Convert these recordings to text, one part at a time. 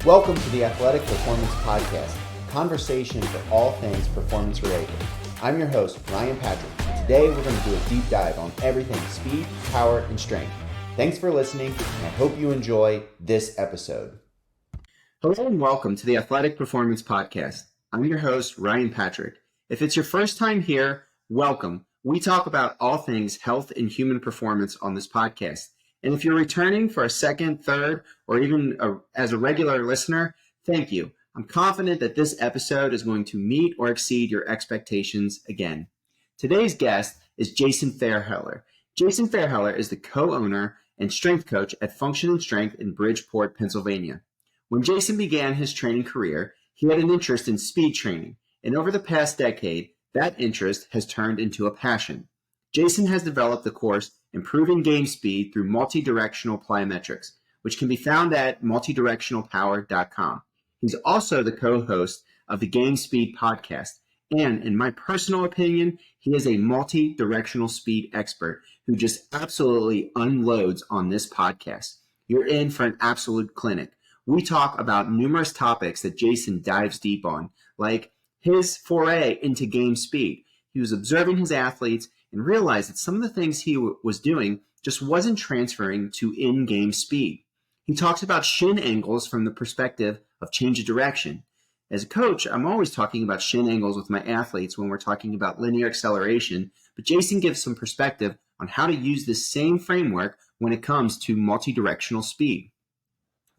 Welcome to the Athletic Performance Podcast, a conversation for all things performance related. I'm your host, Ryan Patrick, and today we're going to do a deep dive on everything speed, power, and strength. Thanks for listening, and I hope you enjoy this episode. Hello and welcome to the Athletic Performance Podcast. I'm your host, Ryan Patrick. If it's your first time here, welcome. We talk about all things health and human performance on this podcast. And if you're returning for a second, third, or even as a regular listener, thank you. I'm confident that this episode is going to meet or exceed your expectations again. Today's guest is Jason Feairheller. Jason Feairheller is the co-owner and strength coach at Function and Strength in Bridgeport, Pennsylvania. When Jason began his training career, he had an interest in speed training, and over the past decade, that interest has turned into a passion. Jason has developed the course Improving Game Speed through Multidirectional Plyometrics, which can be found at multidirectionalpower.com. He's also the co-host of the Game Speed podcast, and in my personal opinion, he is a multi-directional speed expert who just absolutely unloads on this podcast. You're in for an absolute clinic. We talk about numerous topics that Jason dives deep on, like his foray into game speed. He was observing his athletes and realized that some of the things he was doing just wasn't transferring to in-game speed. He talks about shin angles from the perspective of change of direction. As a coach, I'm always talking about shin angles with my athletes when we're talking about linear acceleration, but Jason gives some perspective on how to use this same framework when it comes to multi-directional speed.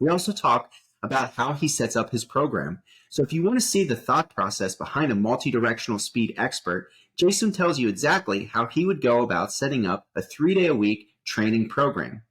We also talk about how he sets up his program. So if you want to see the thought process behind a multi-directional speed expert, Jason tells you exactly how he would go about setting up a 3-day-a-week training program.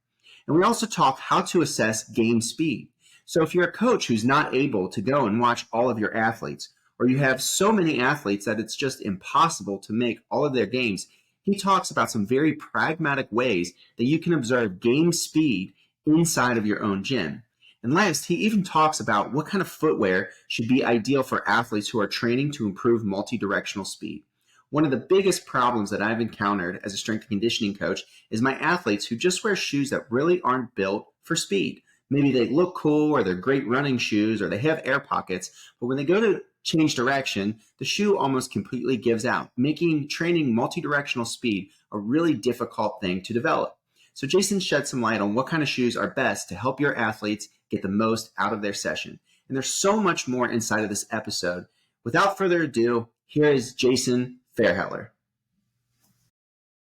And we also talk how to assess game speed. So if you're a coach who's not able to go and watch all of your athletes, or you have so many athletes that it's just impossible to make all of their games, he talks about some very pragmatic ways that you can observe game speed inside of your own gym. And last, he even talks about what kind of footwear should be ideal for athletes who are training to improve multi-directional speed. One of the biggest problems that I've encountered as a strength and conditioning coach is my athletes who just wear shoes that really aren't built for speed. Maybe they look cool or they're great running shoes or they have air pockets, but when they go to change direction, the shoe almost completely gives out, making training multi-directional speed a really difficult thing to develop. So Jason shed some light on what kind of shoes are best to help your athletes get the most out of their session. And there's so much more inside of this episode. Without further ado, here is Jason Feairheller.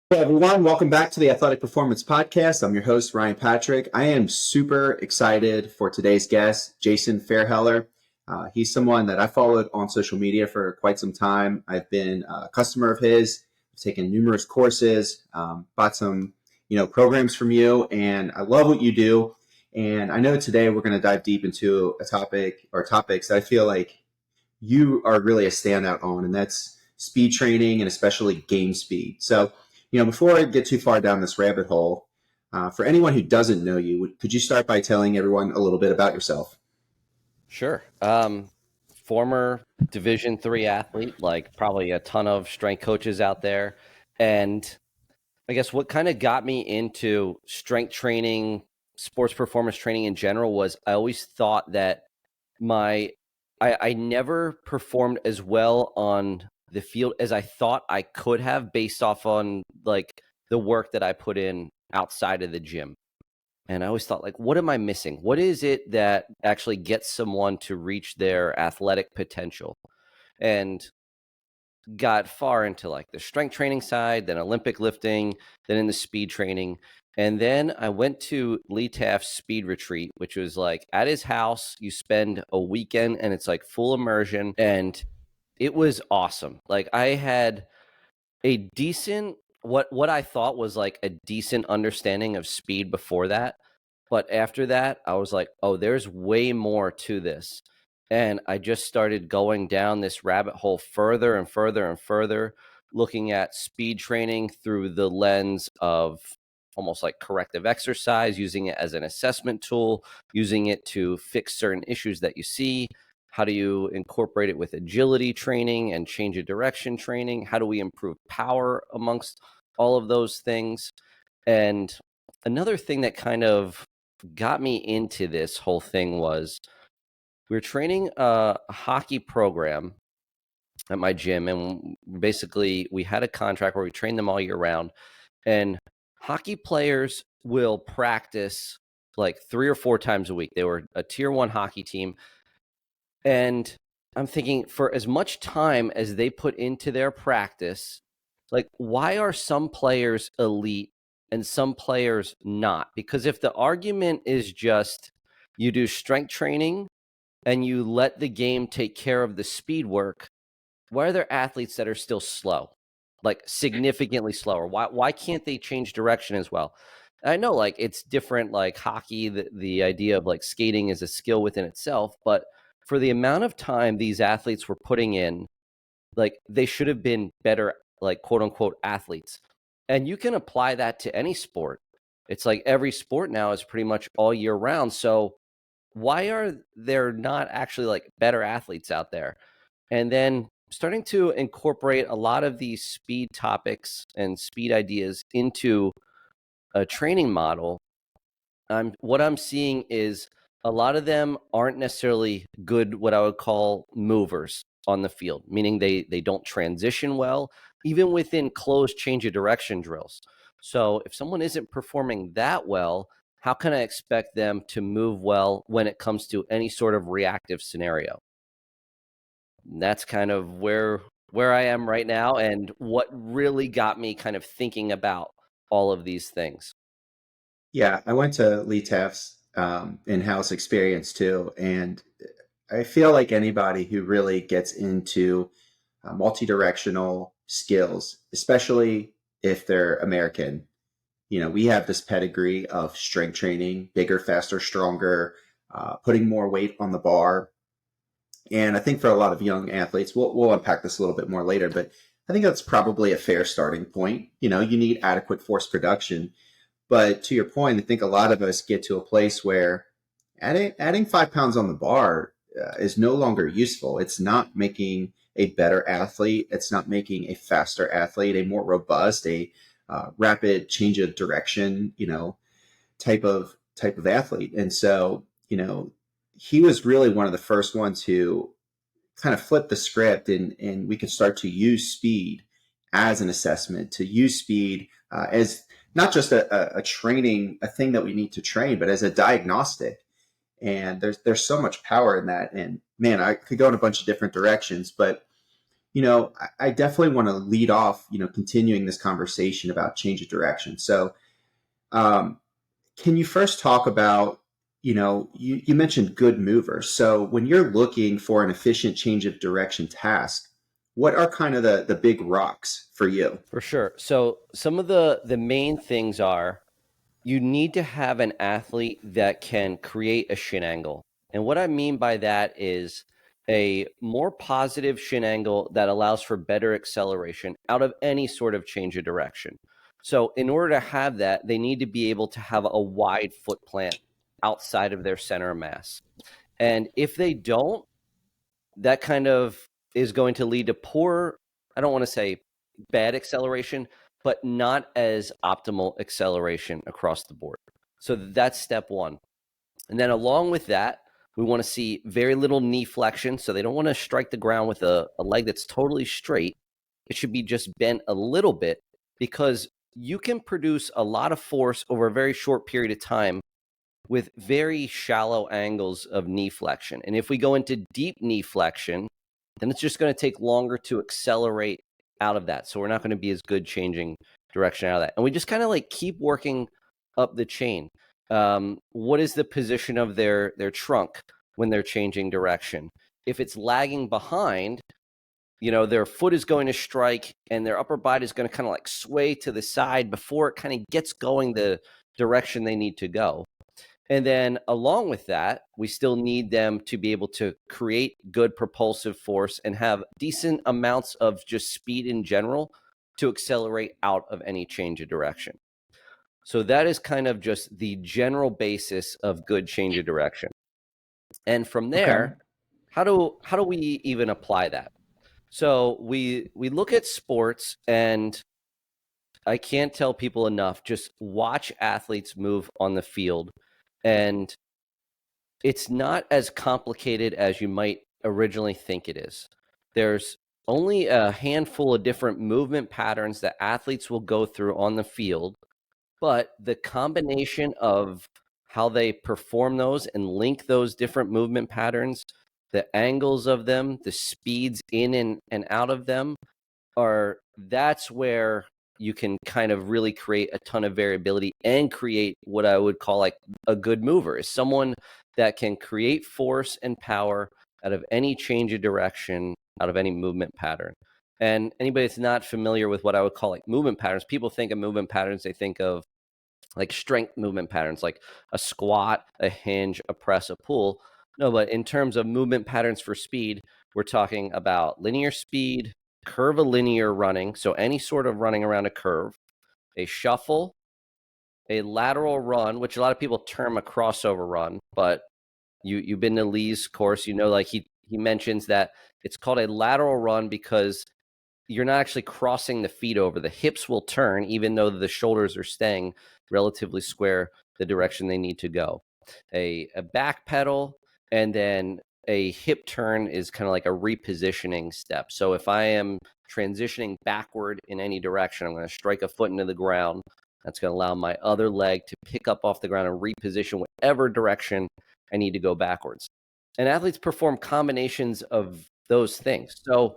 Hey everyone, welcome back to the Athletic Performance Podcast. I'm your host, Ryan Patrick. I am super excited for today's guest, Jason Feairheller. He's someone that I followed on social media for quite some time. I've been a customer of his, I've taken numerous courses, bought some programs from you, and I love what you do. And I know today we're going to dive deep into a topic or topics that I feel like you are really a standout on, and that's speed training and especially game speed. So, before I get too far down this rabbit hole, for anyone who doesn't know you, could you start by telling everyone a little bit about yourself? Sure. Former Division III athlete, like probably a ton of strength coaches out there. And I guess what kind of got me into strength training, sports performance training in general was I always thought that I never performed as well on the field as I thought I could have based off on like the work that I put in outside of the gym. And I always thought, like, what am I missing? What is it that actually gets someone to reach their athletic potential? And got far into like the strength training side, then Olympic lifting, then in the speed training. And then I went to Lee Taft's speed retreat, which was like at his house. You spend a weekend and it's like full immersion. And it was awesome. Like I had a decent, what I thought was like a decent understanding of speed before that. But after that, I was like, oh, there's way more to this. And I just started going down this rabbit hole further and further and further, looking at speed training through the lens of almost like corrective exercise, using it as an assessment tool, using it to fix certain issues that you see. How do you incorporate it with agility training and change of direction training? How do we improve power amongst all of those things? And another thing that kind of got me into this whole thing was we were training a hockey program at my gym, and basically we had a contract where we trained them all year round. And hockey players will practice like 3 or 4 times a week. They were a tier 1 hockey team. And I'm thinking, for as much time as they put into their practice, like, why are some players elite and some players not? Because if the argument is just you do strength training and you let the game take care of the speed work, why are there athletes that are still slow, like significantly slower? Why can't they change direction as well? I know, like, it's different, like hockey, the idea of like skating is a skill within itself, but for the amount of time these athletes were putting in, like, they should have been better, like, quote unquote athletes. And you can apply that to any sport. It's like every sport now is pretty much all year round. So why are there not actually like better athletes out there? And then starting to incorporate a lot of these speed topics and speed ideas into a training model, what I'm seeing is a lot of them aren't necessarily good, what I would call movers on the field, meaning they don't transition well, even within closed change of direction drills. So if someone isn't performing that well, how can I expect them to move well when it comes to any sort of reactive scenario? And that's kind of where I am right now, and what really got me kind of thinking about all of these things. Yeah, I went to Lee Taft's in-house experience too, and I feel like anybody who really gets into multi-directional skills, especially if they're American, we have this pedigree of strength training, bigger, faster, stronger, putting more weight on the bar. And I think for a lot of young athletes, we'll unpack this a little bit more later, but I think that's probably a fair starting point. You need adequate force production. But to your point, I think a lot of us get to a place where adding 5 pounds on the bar is no longer useful. It's not making a better athlete. It's not making a faster athlete, a more robust, a rapid change of direction, type of athlete. And so, he was really one of the first ones who kind of flip the script, and we could start to use speed as an assessment, to use speed as not just a training, a thing that we need to train, but as a diagnostic. And there's so much power in that. And man, I could go in a bunch of different directions, but I definitely want to lead off, continuing this conversation about change of direction. So, um, can you first talk about, you mentioned good movers. So when you're looking for an efficient change of direction task, what are kind of the big rocks for you? For sure. So some of the main things are, you need to have an athlete that can create a shin angle. And what I mean by that is a more positive shin angle that allows for better acceleration out of any sort of change of direction. So in order to have that, they need to be able to have a wide foot plant outside of their center of mass. And if they don't, that kind of is going to lead to poor, I don't want to say bad acceleration, but not as optimal acceleration across the board. So that's step one. And then along with that, we want to see very little knee flexion. So they don't want to strike the ground with a leg that's totally straight. It should be just bent a little bit, because you can produce a lot of force over a very short period of time with very shallow angles of knee flexion. And if we go into deep knee flexion, then it's just going to take longer to accelerate out of that. So we're not going to be as good changing direction out of that. And we just kind of like keep working up the chain. What is the position of their trunk when they're changing direction? If it's lagging behind, their foot is going to strike and their upper body is going to kind of like sway to the side before it kind of gets going the direction they need to go. And then along with that, we still need them to be able to create good propulsive force and have decent amounts of just speed in general to accelerate out of any change of direction. So that is kind of just the general basis of good change of direction. And from Okay. there, how do we even apply that? So we look at sports, and I can't tell people enough, just watch athletes move on the field. And it's not as complicated as you might originally think it is. There's only a handful of different movement patterns that athletes will go through on the field, but the combination of how they perform those and link those different movement patterns, the angles of them, the speeds in and out of them, that's where you can kind of really create a ton of variability and create what I would call like a good mover, is someone that can create force and power out of any change of direction, out of any movement pattern. And anybody that's not familiar with what I would call like movement patterns, people think of movement patterns, they think of like strength movement patterns, like a squat, a hinge, a press, a pull. No, but in terms of movement patterns for speed, we're talking about linear speed, curvilinear running, so any sort of running around a curve, a shuffle, a lateral run, which a lot of people term a crossover run, but you've been to Lee's course, like he mentions that it's called a lateral run because you're not actually crossing the feet over. The hips will turn, even though the shoulders are staying relatively square the direction they need to go. A back pedal and then a hip turn is kind of like a repositioning step. So if I am transitioning backward in any direction, I'm going to strike a foot into the ground. That's going to allow my other leg to pick up off the ground and reposition whatever direction I need to go backwards. And athletes perform combinations of those things. So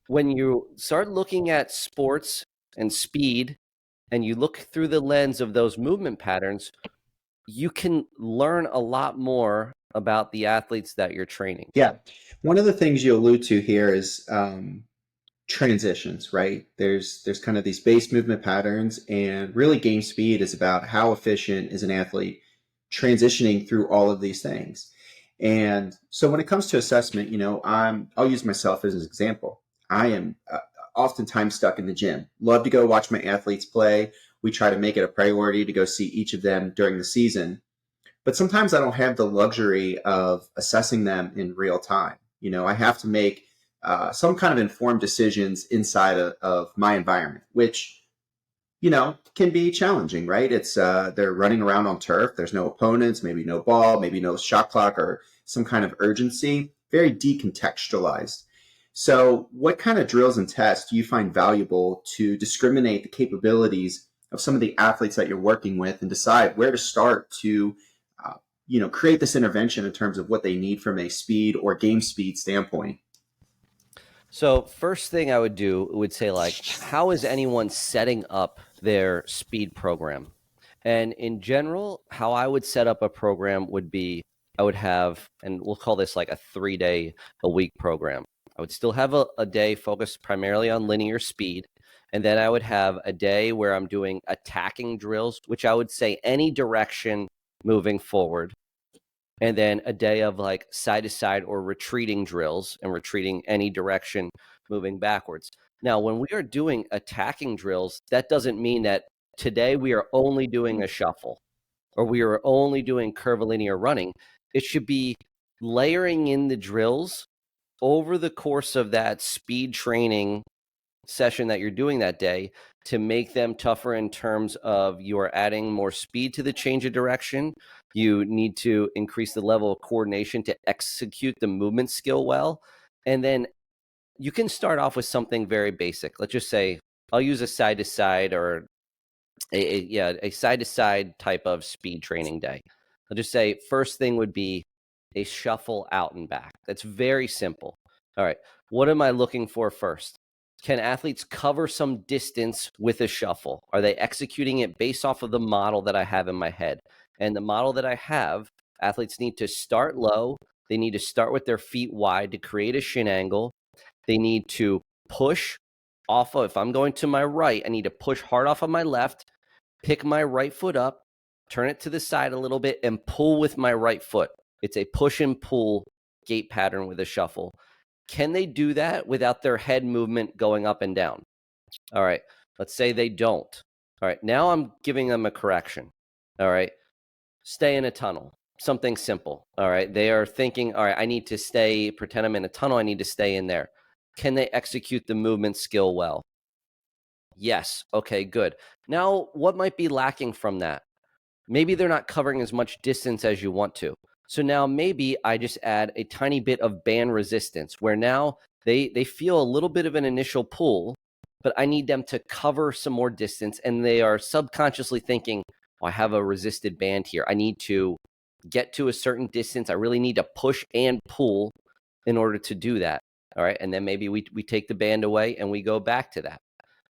when you start looking at sports and speed and you look through the lens of those movement patterns, you can learn a lot more about the athletes that you're training. Yeah. One of the things you allude to here is transitions, right? There's kind of these base movement patterns, and really game speed is about how efficient is an athlete transitioning through all of these things. And so when it comes to assessment, I'll use myself as an example. I am oftentimes stuck in the gym. Love to go watch my athletes play. We try to make it a priority to go see each of them during the season. But sometimes I don't have the luxury of assessing them in real time. I have to make some kind of informed decisions inside of my environment, which, can be challenging, right? It's they're running around on turf. There's no opponents, maybe no ball, maybe no shot clock or some kind of urgency, very decontextualized. So what kind of drills and tests do you find valuable to discriminate the capabilities of some of the athletes that you're working with and decide where to start to create this intervention in terms of what they need from a speed or game speed standpoint? So first thing I would say, like, how is anyone setting up their speed program? And in general, how I would set up a program would be, I would have, and we'll call this like a 3-day a week program. I would still have a day focused primarily on linear speed. And then I would have a day where I'm doing attacking drills, which I would say any direction moving forward. And then a day of like side to side or retreating drills and retreating any direction moving backwards. Now, when we are doing attacking drills, that doesn't mean that today we are only doing a shuffle or we are only doing curvilinear running. It should be layering in the drills over the course of that speed training session that you're doing that day to make them tougher in terms of you are adding more speed to the change of direction. You need to increase the level of coordination to execute the movement skill well. And then you can start off with something very basic. Let's just say I'll use a side to side or a side to side type of speed training day. I'll just say first thing would be a shuffle out and back. That's very simple. All right. What am I looking for first? Can athletes cover some distance with a shuffle? Are they executing it based off of the model that I have in my head? And the model that I have, athletes need to start low. They need to start with their feet wide to create a shin angle. They need to push off of, if I'm going to my right, I need to push hard off of my left, pick my right foot up, turn it to the side a little bit, and pull with my right foot. It's a push and pull gait pattern with a shuffle. Can they do that without their head movement going up and down? All right. Let's say they don't. All right. Now I'm giving them a correction. All right. Stay in a tunnel. Something simple. All right. They are thinking, all right, I need to pretend I'm in a tunnel. I need to stay in there. Can they execute the movement skill well? Yes. Okay, good. Now, what might be lacking from that? Maybe they're not covering as much distance as you want to. So now maybe I just add a tiny bit of band resistance where now they feel a little bit of an initial pull, but I need them to cover some more distance, and they are subconsciously thinking, oh, I have a resisted band here. I need to get to a certain distance. I really need to push and pull in order to do that. All right. And then maybe we take the band away and we go back to that.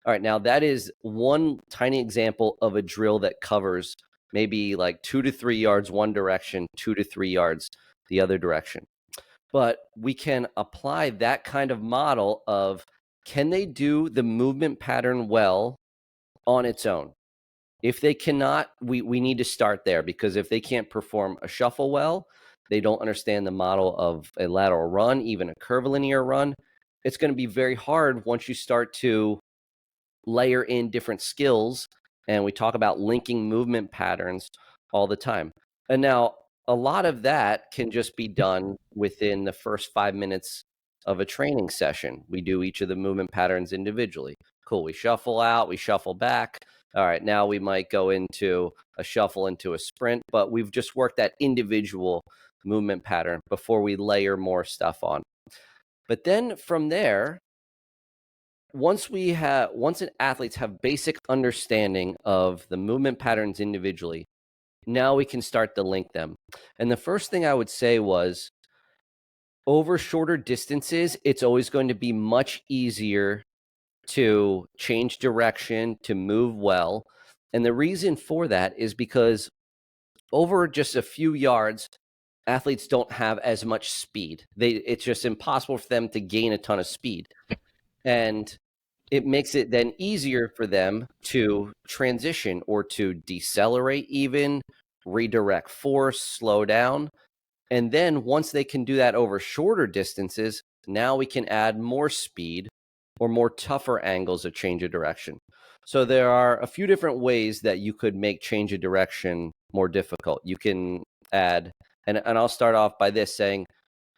All right. Now that is one tiny example of a drill that covers maybe like 2 to 3 yards one direction, 2 to 3 yards the other direction. But we can apply that kind of model of, can they do the movement pattern well on its own? If they cannot, we need to start there, because if they can't perform a shuffle well, they don't understand the model of a lateral run, even a curvilinear run. It's going to be very hard once you start to layer in different skills. And we talk about linking movement patterns all the time. And now a lot of that can just be done within the first 5 minutes of a training session. We do each of the movement patterns individually. Cool. We shuffle out, we shuffle back. All right, now we might go into a shuffle, into a sprint, but we've just worked that individual movement pattern before we layer more stuff on. But then from there, once athletes have basic understanding of the movement patterns individually, now we can start to link them. And the first thing I would say was, over shorter distances, it's always going to be much easier to change direction, to move well. And the reason for that is because over just a few yards, athletes don't have as much speed. It's just impossible for them to gain a ton of speed. And it makes it then easier for them to transition or to decelerate, even redirect force, slow down. And then once they can do that over shorter distances, now we can add more speed or more tougher angles of change of direction. So there are a few different ways that you could make change of direction more difficult. You can add, and I'll start off by this saying,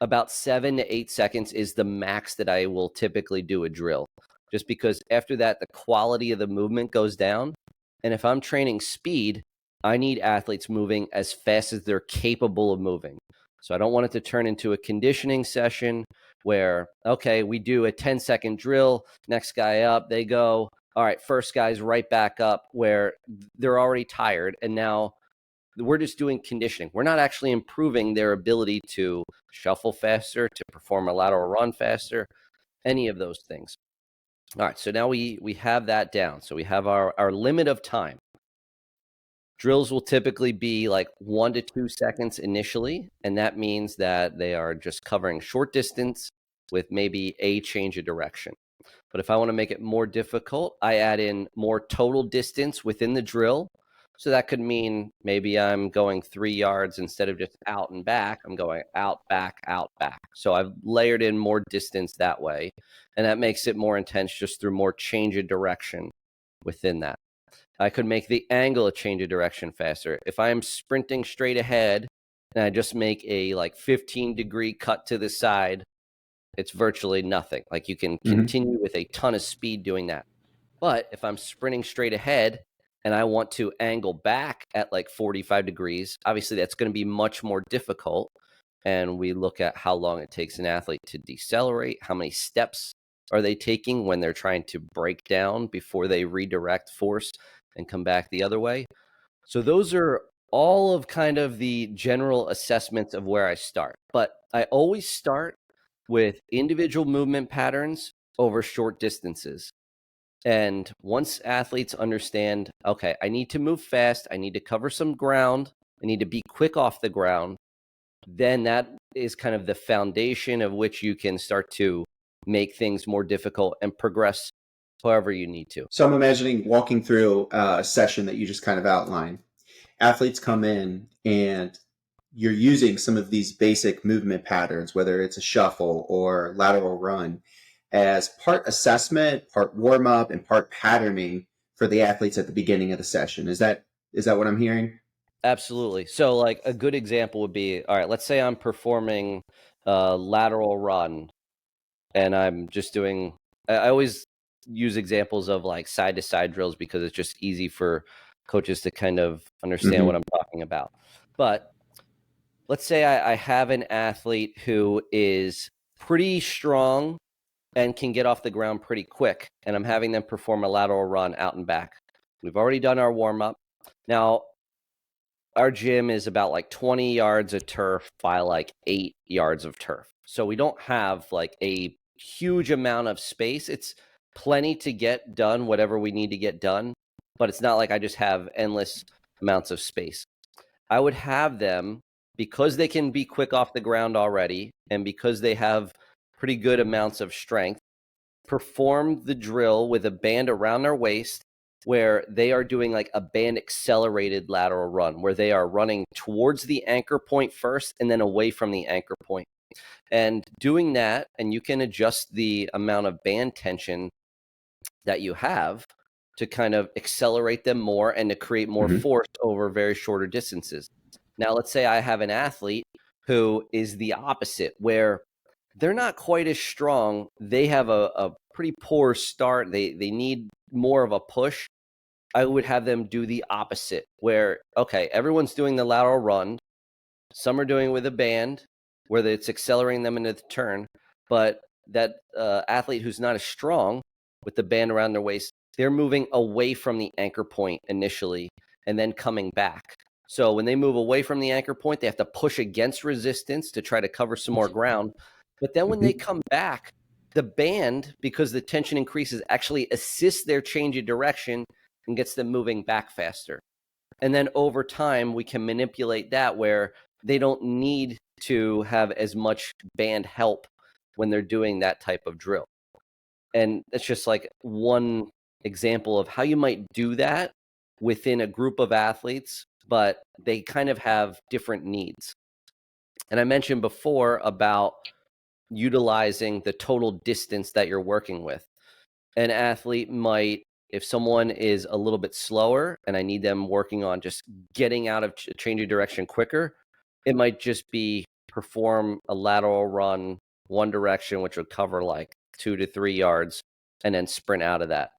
about 7 to 8 seconds is the max that I will typically do a drill, just because after that, the quality of the movement goes down. And if I'm training speed, I need athletes moving as fast as they're capable of moving. So I don't want it to turn into a conditioning session where, okay, we do a 10-second drill, next guy up, they go, all right, first guy's right back up, where they're already tired. And now we're just doing conditioning. We're not actually improving their ability to shuffle faster, to perform a lateral run faster, any of those things. All right, so now we have that down. So we have our limit of time. Drills will typically be like 1 to 2 seconds initially, and that means that they are just covering short distance with maybe a change of direction. But if I want to make it more difficult, I add in more total distance within the drill. So that could mean maybe I'm going 3 yards instead of just out and back. I'm going out, back, out, back. So I've layered in more distance that way. And that makes it more intense just through more change of direction within that. I could make the angle of change of direction faster. If I'm sprinting straight ahead and I just make a like 15-degree cut to the side, it's virtually nothing. Like you can continue with a ton of speed doing that. But if I'm sprinting straight ahead and I want to angle back at like 45 degrees, obviously that's going to be much more difficult. And we look at how long it takes an athlete to decelerate, how many steps are they taking when they're trying to break down before they redirect force and come back the other way. So those are all of kind of the general assessments of where I start. But I always start with individual movement patterns over short distances. And once athletes understand, okay, I need to move fast, I need to cover some ground, I need to be quick off the ground, then that is kind of the foundation of which you can start to make things more difficult and progress however you need to. So I'm imagining walking through a session that you just kind of outlined. Athletes come in and you're using some of these basic movement patterns, whether it's a shuffle or lateral run, as part assessment, part warm up, and part patterning for the athletes at the beginning of the session. Is that what I'm hearing? Absolutely. So like a good example would be, all right, let's say I'm performing a lateral run and I'm just doing, I always use examples of like side to side drills because it's just easy for coaches to kind of understand what I'm talking about. But let's say I have an athlete who is pretty strong and can get off the ground pretty quick, and I'm having them perform a lateral run out and back. We've already done our warm-up. Now, our gym is about like 20 yards of turf by like 8 yards of turf. So we don't have like a huge amount of space. It's plenty to get done, whatever we need to get done, but it's not like I just have endless amounts of space. I would have them, because they can be quick off the ground already, and because they have pretty good amounts of strength, perform the drill with a band around their waist where they are doing like a band accelerated lateral run, where they are running towards the anchor point first and then away from the anchor point. And doing that, and you can adjust the amount of band tension that you have to kind of accelerate them more and to create more force over very shorter distances. Now, let's say I have an athlete who is the opposite, where they're not quite as strong. They have a pretty poor start. They need more of a push. I would have them do the opposite, where, okay, everyone's doing the lateral run. Some are doing it with a band, where it's accelerating them into the turn. But that athlete who's not as strong with the band around their waist, they're moving away from the anchor point initially and then coming back. So when they move away from the anchor point, they have to push against resistance to try to cover some more ground. But then when they come back, the band, because the tension increases, actually assists their change of direction and gets them moving back faster. And then over time, we can manipulate that where they don't need to have as much band help when they're doing that type of drill. And that's just like one example of how you might do that within a group of athletes, but they kind of have different needs. And I mentioned before about utilizing the total distance that you're working with. An athlete might, if someone is a little bit slower and I need them working on just getting out of change of direction quicker, it might just be perform a lateral run one direction, which would cover like 2 to 3 yards, and then sprint out of that.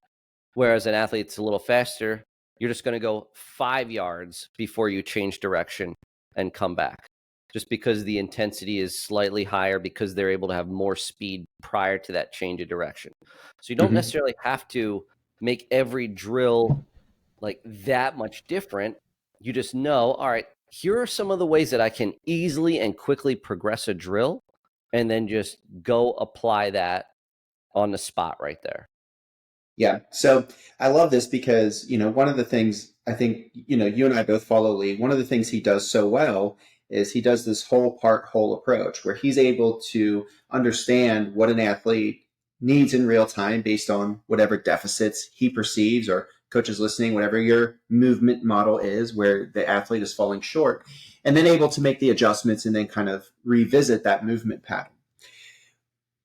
Whereas an athlete's a little faster, you're just going to go 5 yards before you change direction and come back, just because the intensity is slightly higher, because they're able to have more speed prior to that change of direction. So you don't necessarily have to make every drill like that much different. You just know, all right, here are some of the ways that I can easily and quickly progress a drill, and then just go apply that on the spot right there. Yeah. So I love this because, one of the things I think, you and I both follow Lee. One of the things he does so well is he does this whole part, whole approach where he's able to understand what an athlete needs in real time based on whatever deficits he perceives, or coaches listening, whatever your movement model is where the athlete is falling short, and then able to make the adjustments and then kind of revisit that movement pattern.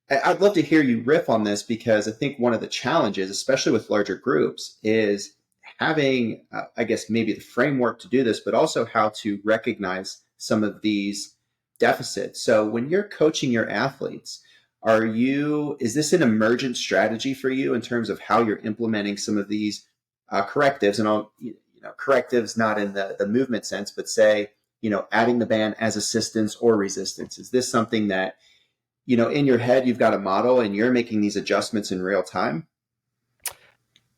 I'd love to hear you riff on this, because I think one of the challenges, especially with larger groups, is having, I guess, maybe the framework to do this, but also how to recognize some of these deficits. So when you're coaching your athletes, is this an emergent strategy for you in terms of how you're implementing some of these correctives? And correctives not in the movement sense, but say, adding the band as assistance or resistance. Is this something that, in your head, you've got a model and you're making these adjustments in real time?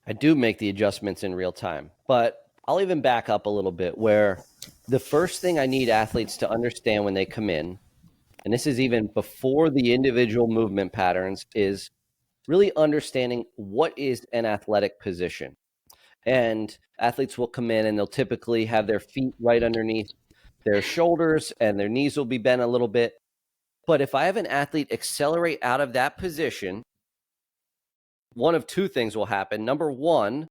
I do make the adjustments in real time, but I'll even back up a little bit, where the first thing I need athletes to understand when they come in, and this is even before the individual movement patterns, is really understanding what is an athletic position. And athletes will come in and they'll typically have their feet right underneath their shoulders and their knees will be bent a little bit. But if I have an athlete accelerate out of that position, one of two things will happen. Number one,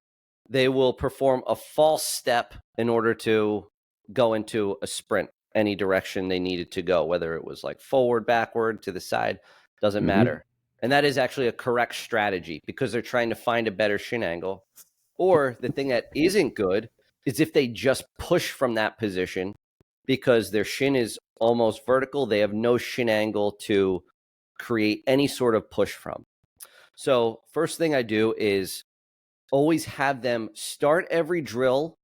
they will perform a false step in order to go into a sprint any direction they needed to go, whether it was like forward, backward, to the side, doesn't matter. And that is actually a correct strategy, because they're trying to find a better shin angle. Or the thing that isn't good is if they just push from that position because their shin is almost vertical, they have no shin angle to create any sort of push from. So first thing I do is always have them start every drill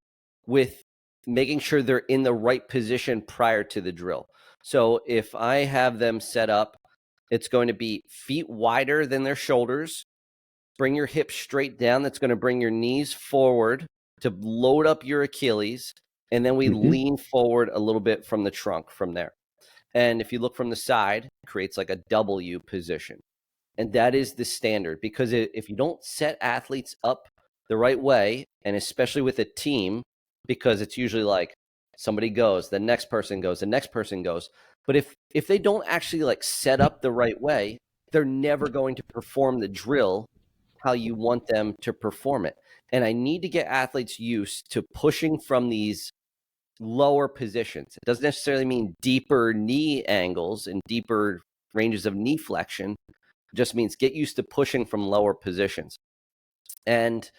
with making sure they're in the right position prior to the drill. So if I have them set up, it's going to be feet wider than their shoulders. Bring your hips straight down. That's going to bring your knees forward to load up your Achilles. And then we lean forward a little bit from the trunk from there. And if you look from the side, it creates like a W position. And that is the standard, because if you don't set athletes up the right way, and especially with a team, because it's usually like somebody goes, the next person goes, the next person goes. But if they don't actually like set up the right way, they're never going to perform the drill how you want them to perform it. And I need to get athletes used to pushing from these lower positions. It doesn't necessarily mean deeper knee angles and deeper ranges of knee flexion. It just means get used to pushing from lower positions. And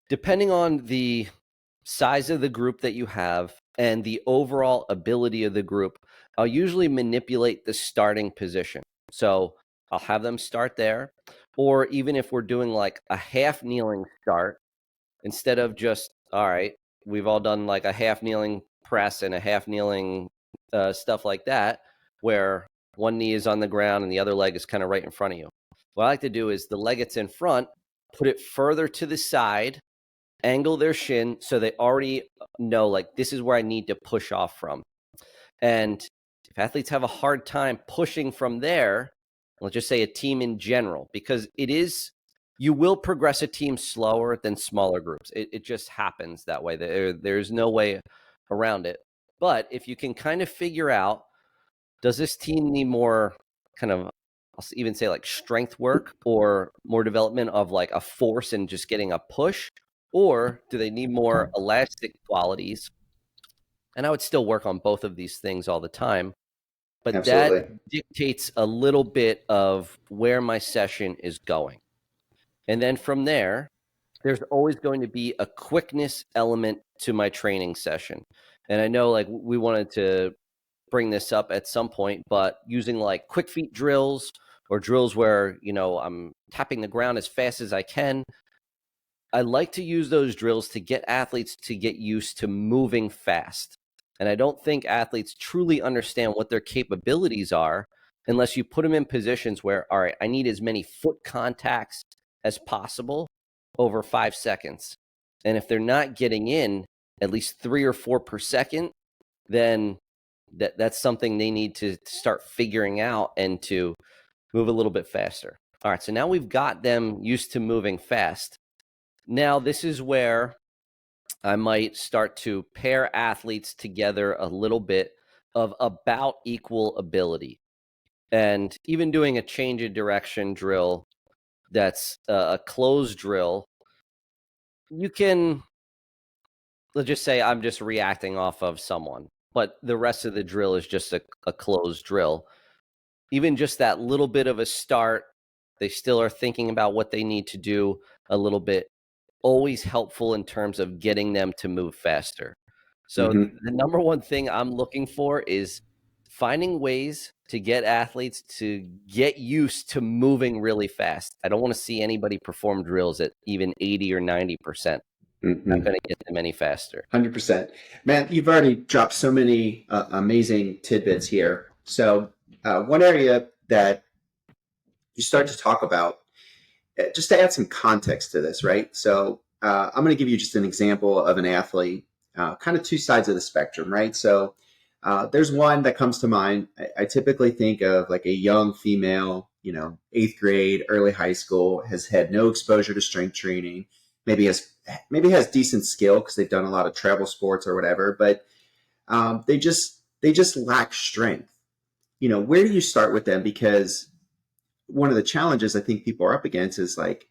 depending on the size of the group that you have and the overall ability of the group, I'll usually manipulate the starting position. So I'll have them start there. Or even if we're doing like a half kneeling start, instead of just, all right, we've all done like a half kneeling press and a half kneeling stuff like that, where one knee is on the ground and the other leg is kind of right in front of you. What I like to do is the leg that's in front, put it further to the side, angle their shin so they already know like this is where I need to push off from. And if athletes have a hard time pushing from there, let's just say a team in general, because you will progress a team slower than smaller groups. It just happens that way. There's no way around it. But if you can kind of figure out, does this team need more kind of, I'll even say like strength work or more development of like a force and just getting a push, or do they need more elastic qualities? And I would still work on both of these things all the time. But Absolutely. that dictates a little bit of where my session is going. And then from there, there's always going to be a quickness element to my training session. And I know like we wanted to bring this up at some point, but using like quick feet drills or drills where, I'm tapping the ground as fast as I can, I like to use those drills to get athletes to get used to moving fast. And I don't think athletes truly understand what their capabilities are unless you put them in positions where, all right, I need as many foot contacts as possible over 5 seconds. And if they're not getting in at least 3 or 4 per second, then that's something they need to start figuring out and to move a little bit faster. All right, so now we've got them used to moving fast. Now this is where I might start to pair athletes together a little bit of about equal ability. And even doing a change of direction drill that's a closed drill, you can, let's just say I'm just reacting off of someone, but the rest of the drill is just a closed drill. Even just that little bit of a start, they still are thinking about what they need to do a little bit. Always helpful in terms of getting them to move faster. So the number one thing I'm looking for is finding ways to get athletes to get used to moving really fast. I don't want to see anybody perform drills at even 80 or 90%. Not going to get them any faster. 100%. Man, you've already dropped so many amazing tidbits here. So one area that you start to talk about, just to add some context to this, right? So I'm going to give you just an example of an athlete, kind of two sides of the spectrum, right? So there's one that comes to mind. I typically think of like a young female, 8th grade, early high school, has had no exposure to strength training, maybe has decent skill because they've done a lot of travel sports or whatever, but they just lack strength. Where do you start with them? Because one of the challenges I think people are up against is like,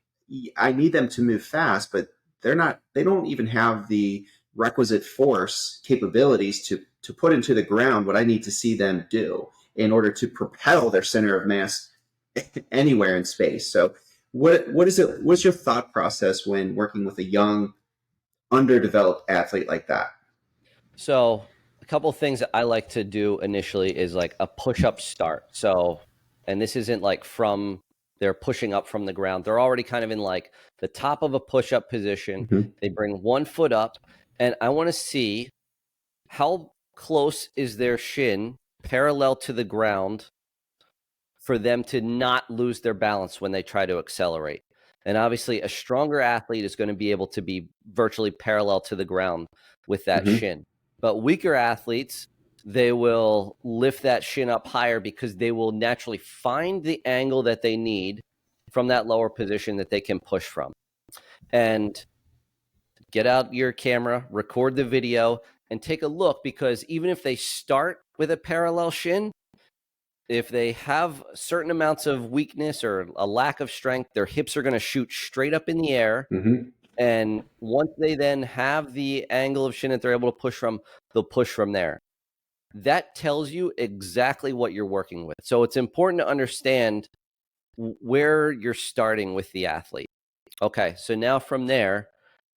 I need them to move fast, but they don't even have the requisite force capabilities to put into the ground what I need to see them do in order to propel their center of mass anywhere in space. So what's your thought process when working with a young, underdeveloped athlete like that? So a couple of things that I like to do initially is like a push-up start. So, and this isn't like they're pushing up from the ground. They're already kind of in like the top of a push-up position. They bring one foot up, and I want to see how close is their shin parallel to the ground for them to not lose their balance when they try to accelerate. And obviously, a stronger athlete is going to be able to be virtually parallel to the ground with that shin. But weaker athletes, they will lift that shin up higher because they will naturally find the angle that they need from that lower position that they can push from. And get out your camera, record the video, and take a look, because even if they start with a parallel shin, if they have certain amounts of weakness or a lack of strength, their hips are going to shoot straight up in the air. And once they then have the angle of shin that they're able to push from, they'll push from there. That tells you exactly what you're working with. So it's important to understand where you're starting with the athlete. Okay, so now from there,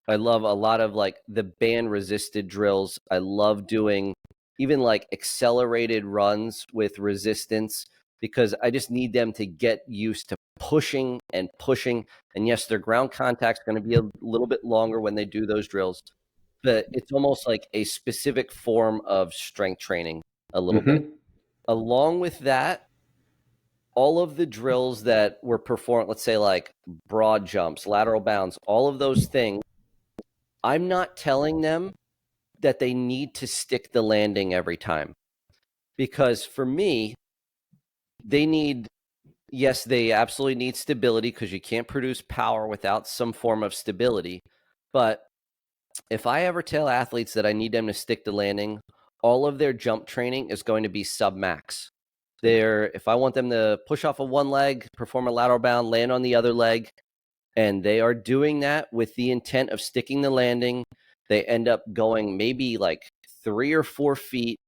I love a lot of like the band resisted drills. I love doing even like accelerated runs with resistance, because I just need them to get used to pushing and pushing. And yes, their ground contact is going to be a little bit longer when they do those drills, but it's almost like a specific form of strength training a little bit. Along with that, all of the drills that were performed, let's say like broad jumps, lateral bounds, all of those things, I'm not telling them that they need to stick the landing every time, because for me, yes, they absolutely need stability, because you can't produce power without some form of stability. But if I ever tell athletes that I need them to stick the landing, all of their jump training is going to be sub-max. If I want them to push off of one leg, perform a lateral bound, land on the other leg, and they are doing that with the intent of sticking the landing, they end up going maybe like 3 or 4 feet.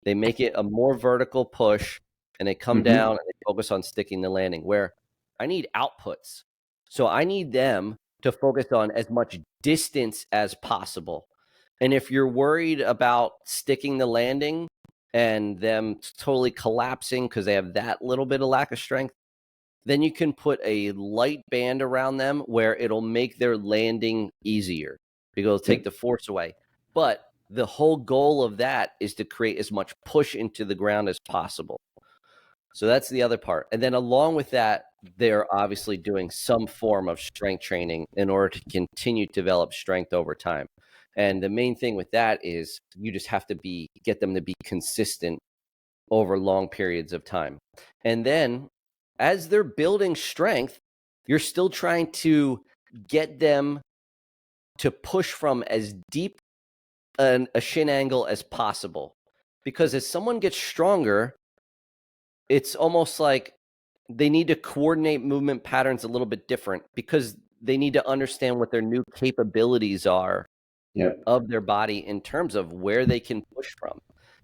They make it a more vertical push, and they come down and they focus on sticking the landing, where I need outputs. So I need them to focus on as much distance as possible. And if you're worried about sticking the landing and them totally collapsing because they have that little bit of lack of strength, then you can put a light band around them where it'll make their landing easier, because it'll take the force away. But the whole goal of that is to create as much push into the ground as possible. So that's the other part. And then along with that, they're obviously doing some form of strength training in order to continue to develop strength over time. And the main thing with that is you just have to get them to be consistent over long periods of time. And then as they're building strength, you're still trying to get them to push from as deep a shin angle as possible. Because as someone gets stronger, it's almost like they need to coordinate movement patterns a little bit different, because they need to understand what their new capabilities are of their body in terms of where they can push from.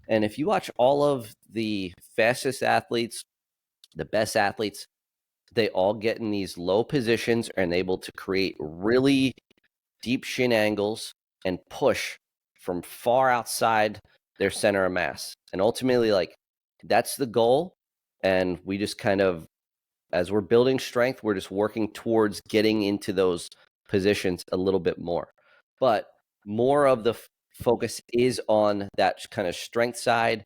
And if you watch all of the fastest athletes, the best athletes, they all get in these low positions and able to create really deep shin angles and push from far outside their center of mass. And ultimately, like, that's the goal. And we just kind of, as we're building strength, we're just working towards getting into those positions a little bit more. But more of the focus is on that kind of strength side,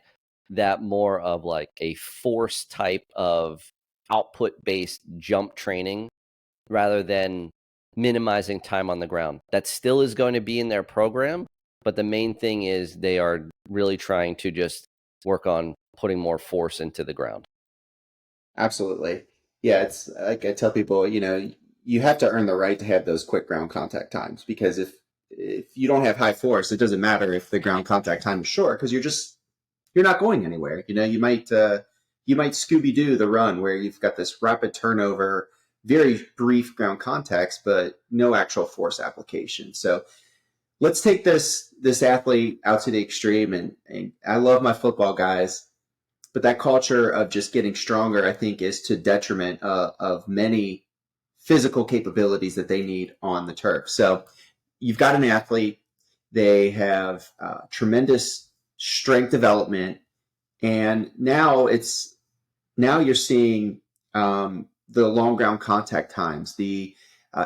that more of like a force type of output-based jump training, rather than minimizing time on the ground. That still is going to be in their program, but the main thing is they are really trying to just work on putting more force into the ground. Absolutely. Yeah, it's like I tell people, you have to earn the right to have those quick ground contact times, because if you don't have high force, it doesn't matter if the ground contact time is short, because you're not going anywhere. You might Scooby-Doo the run where you've got this rapid turnover, very brief ground contacts, but no actual force application. So let's take this athlete out to the extreme, and I love my football guys, but that culture of just getting stronger, I think, is to detriment of many physical capabilities that they need on the turf. So you've got an athlete, they have tremendous strength development, and now you're seeing the long ground contact times, the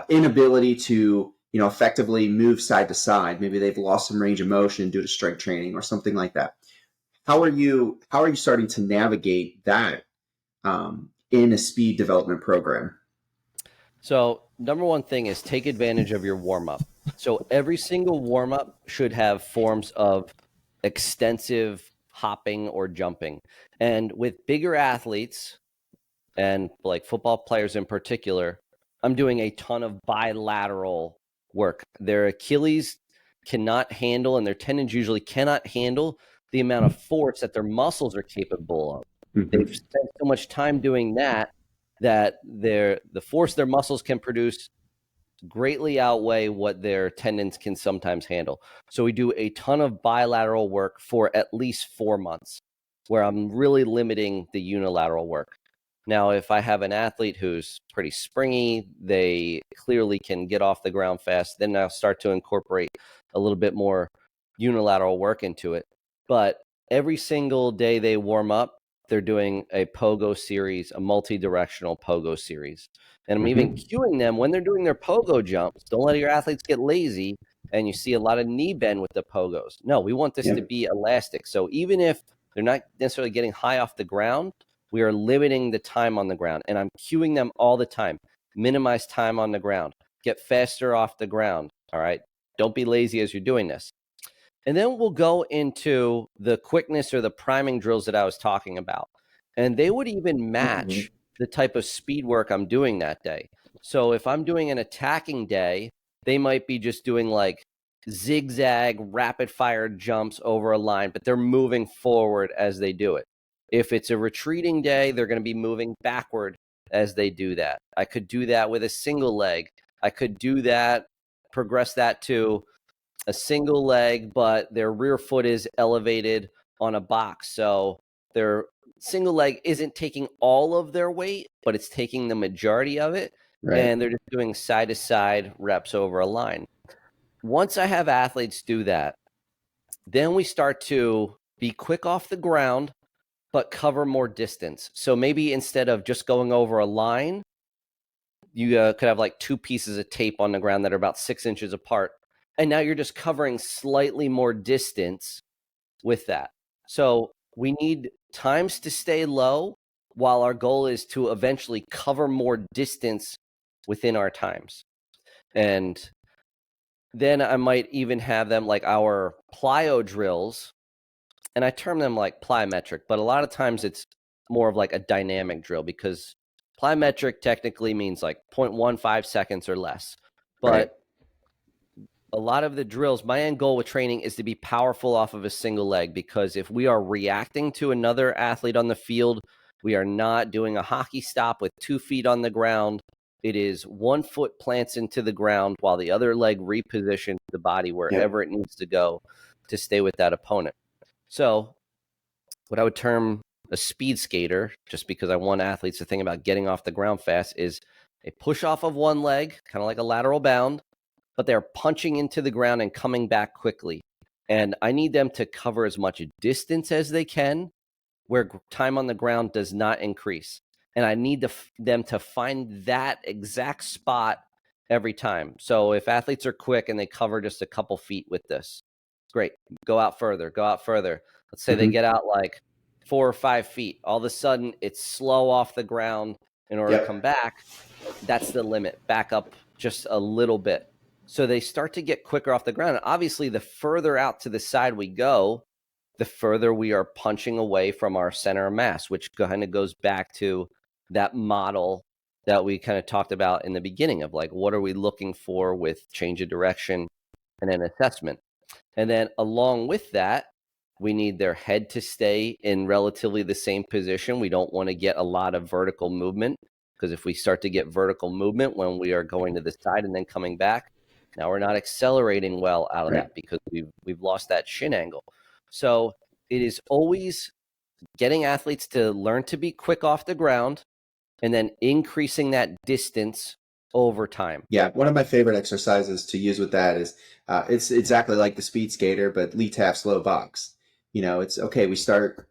inability to effectively move side to side. Maybe they've lost some range of motion due to strength training or something like that. How are you starting to navigate that in a speed development program? So, number one thing is take advantage of your warm up. So, every single warm up should have forms of extensive hopping or jumping. And with bigger athletes and like football players in particular, I'm doing a ton of bilateral work. Their Achilles cannot handle, and their tendons usually cannot handle the amount of force that their muscles are capable of. They've Mm-hmm. spent so much time doing that the force their muscles can produce greatly outweigh what their tendons can sometimes handle. So we do a ton of bilateral work for at least 4 months, where I'm really limiting the unilateral work. Now, if I have an athlete who's pretty springy, they clearly can get off the ground fast, then I'll start to incorporate a little bit more unilateral work into it. But every single day they warm up, they're doing a pogo series, a multi-directional pogo series. And I'm even Mm-hmm. cueing them when they're doing their pogo jumps. Don't let your athletes get lazy and you see a lot of knee bend with the pogos. No, we want this to Yep. be elastic. So even if they're not necessarily getting high off the ground, we are limiting the time on the ground. And I'm cueing them all the time. Minimize time on the ground. Get faster off the ground. All right. Don't be lazy as you're doing this. And then we'll go into the quickness or the priming drills that I was talking about. And they would even match the type of speed work I'm doing that day. So if I'm doing an attacking day, they might be just doing like zigzag rapid fire jumps over a line, but they're moving forward as they do it. If it's a retreating day, they're going to be moving backward as they do that. I could do that with a single leg. I could do that, progress that to a single leg, but their rear foot is elevated on a box. So their single leg isn't taking all of their weight, but it's taking the majority of it. Right. And they're just doing side to side reps over a line. Once I have athletes do that, then we start to be quick off the ground, but cover more distance. So maybe instead of just going over a line, you could have like two pieces of tape on the ground that are about 6 inches apart. And now you're just covering slightly more distance with that. So we need times to stay low while our goal is to eventually cover more distance within our times. And then I might even have them like our plyo drills, and I term them like plyometric, but a lot of times it's more of like a dynamic drill because plyometric technically means like 0.15 seconds or less. Right. But a lot of the drills, my end goal with training is to be powerful off of a single leg, because if we are reacting to another athlete on the field, we are not doing a hockey stop with 2 feet on the ground. It is 1 foot plants into the ground while the other leg repositions the body Yep. wherever it needs to go to stay with that opponent. So what I would term a speed skater, just because I want athletes to think about getting off the ground fast, is a push off of one leg, kind of like a lateral bound, but they're punching into the ground and coming back quickly. And I need them to cover as much distance as they can where time on the ground does not increase. And I need them to find that exact spot every time. So if athletes are quick and they cover just a couple feet with this, great. Go out further, go out further. Let's say they Mm-hmm. get out like 4 or 5 feet. All of a sudden, it's slow off the ground in order to come Yep. back. That's the limit. Back up just a little bit. So they start to get quicker off the ground. And obviously, the further out to the side we go, the further we are punching away from our center of mass, which kind of goes back to that model that we kind of talked about in the beginning of like, what are we looking for with change of direction and an assessment? And then along with that, we need their head to stay in relatively the same position. We don't want to get a lot of vertical movement, because if we start to get vertical movement when we are going to the side and then coming back, now we're not accelerating well out of Right. that because we've lost that shin angle. So it is always getting athletes to learn to be quick off the ground and then increasing that distance over time. Yeah, one of my favorite exercises to use with that is it's exactly like the speed skater, but lead tap slow box. It's okay. We start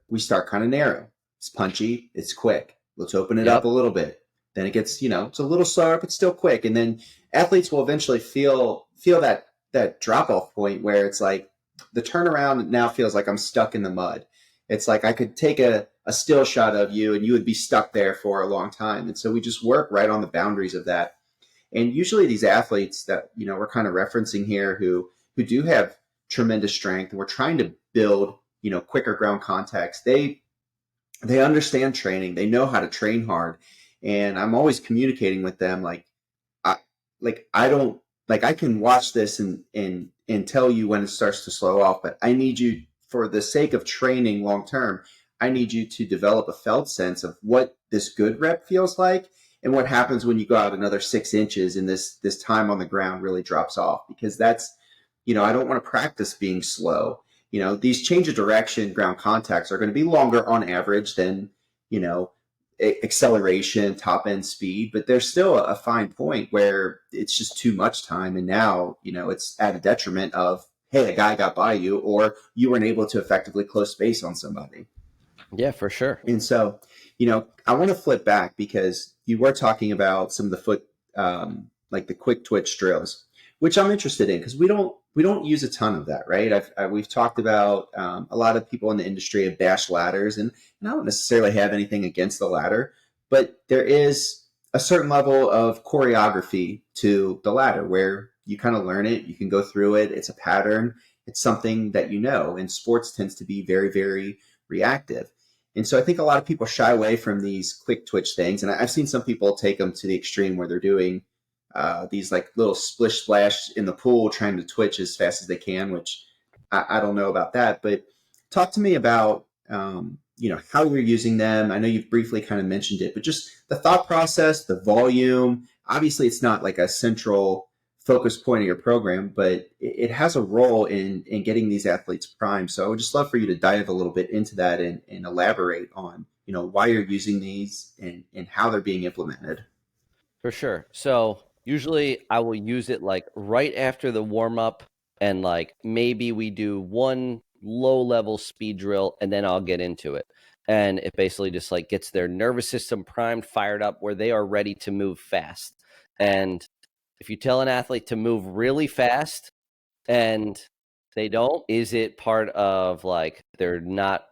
kind of narrow. It's punchy. It's quick. Let's open it up Yep. a little bit. Then it gets, it's a little slower, but still quick. And then athletes will eventually feel that drop off point where it's like the turnaround now feels like I'm stuck in the mud. It's like I could take a still shot of you and you would be stuck there for a long time. And so we just work right on the boundaries of that. And usually these athletes that, we're kind of referencing here who do have tremendous strength and we're trying to build, quicker ground contacts, they understand training. They know how to train hard. And I'm always communicating with them I I don't I can watch this and tell you when it starts to slow off, but I need you, for the sake of training long term, I need you to develop a felt sense of what this good rep feels like and what happens when you go out another 6 inches and this time on the ground really drops off, because that's, I don't want to practice being slow. These change of direction ground contacts are going to be longer on average than, you know, acceleration, top end speed, but there's still a fine point where it's just too much time. And now, it's at a detriment of, hey, a guy got by you, or you weren't able to effectively close space on somebody. Yeah, for sure. And so, I want to flip back because you were talking about some of the foot, like the quick twitch drills, which I'm interested in because we don't use a ton of that, right? We've talked about a lot of people in the industry have bashed ladders, and I don't necessarily have anything against the ladder, but there is a certain level of choreography to the ladder where you kind of learn it, you can go through it, it's a pattern, it's something that and sports tends to be very, very reactive. And so I think a lot of people shy away from these quick twitch things, and I've seen some people take them to the extreme where they're doing these like little splish splash in the pool, trying to twitch as fast as they can, which I don't know about that. But talk to me about, how you're using them. I know you've briefly kind of mentioned it, but just the thought process, the volume. Obviously, it's not like a central focus point of your program, but it has a role in getting these athletes primed. So I would just love for you to dive a little bit into that and elaborate on, why you're using these and how they're being implemented. For sure. So usually I will use it like right after the warm up, and like maybe we do one low level speed drill and then I'll get into it. And it basically just like gets their nervous system primed, fired up, where they are ready to move fast. And if you tell an athlete to move really fast and they don't, is it part of like they're not,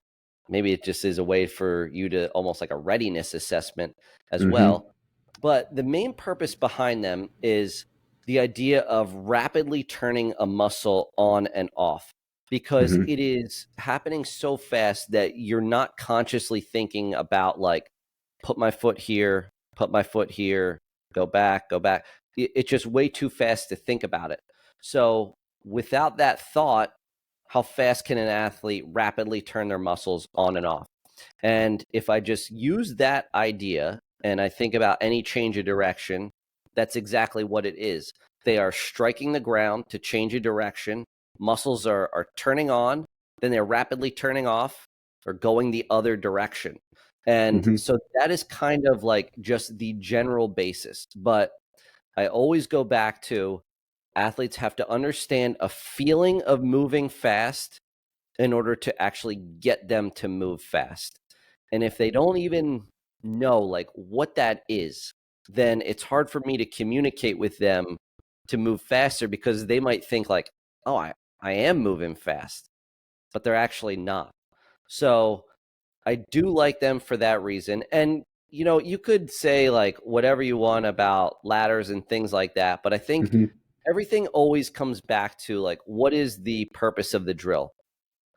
maybe it just is a way for you to almost like a readiness assessment as Mm-hmm. well. But the main purpose behind them is the idea of rapidly turning a muscle on and off, because Mm-hmm. it is happening so fast that you're not consciously thinking about like, put my foot here, go back, go back. It's just way too fast to think about it. So without that thought, how fast can an athlete rapidly turn their muscles on and off? And if I just use that idea and I think about any change of direction, that's exactly what it is. They are striking the ground to change a direction. Muscles are turning on, then they're rapidly turning off or going the other direction. And Mm-hmm. so that is kind of like just the general basis. But I always go back to athletes have to understand a feeling of moving fast in order to actually get them to move fast. And if they don't even know like what that is, then it's hard for me to communicate with them to move faster, because they might think like, oh, I am moving fast, but they're actually not. So I do like them for that reason. And, you could say like whatever you want about ladders and things like that, but I think Mm-hmm. everything always comes back to like, what is the purpose of the drill?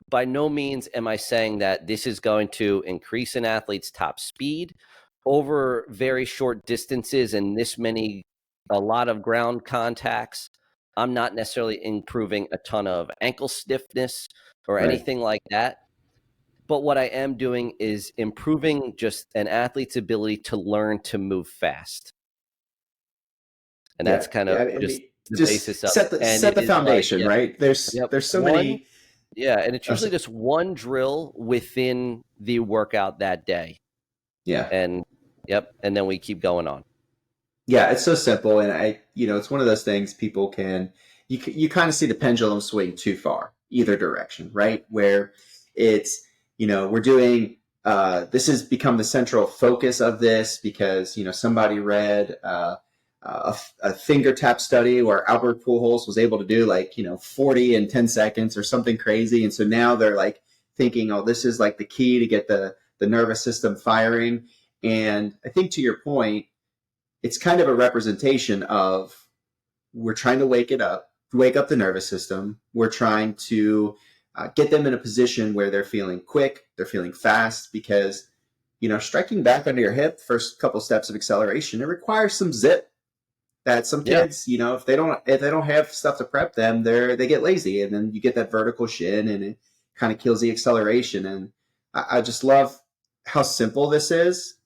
By no means am I saying that this is going to increase an athlete's top speed over very short distances and a lot of ground contacts. I'm not necessarily improving a ton of ankle stiffness or Right. anything like that. But what I am doing is improving just an athlete's ability to learn to move fast. And Yeah. that's kind Yeah. of I just mean, the just basis of it. And set it the is like, foundation, yeah, right? There's yep, there's so one. many. Yeah, and it's Uh, usually just one drill within the workout that day. yeah. And yep, and then we keep going on. Yeah, it's so simple, and it's one of those things people can you kind of see the pendulum swing too far either direction, right? Where it's we're doing this has become the central focus of this because somebody read a finger tap study where Albert Pujols was able to do like 40 in 10 seconds or something crazy, and so now they're like thinking, oh, this is like the key to get the nervous system firing. And I think to your point, it's kind of a representation of we're trying to wake up the nervous system. We're trying to get them in a position where they're feeling quick, they're feeling fast, because striking back under your hip, first couple steps of acceleration, it requires some zip. That some Yeah, kids, if they don't have stuff to prep them, they get lazy, and then you get that vertical shin, and it kind of kills the acceleration. And I just love how simple this is.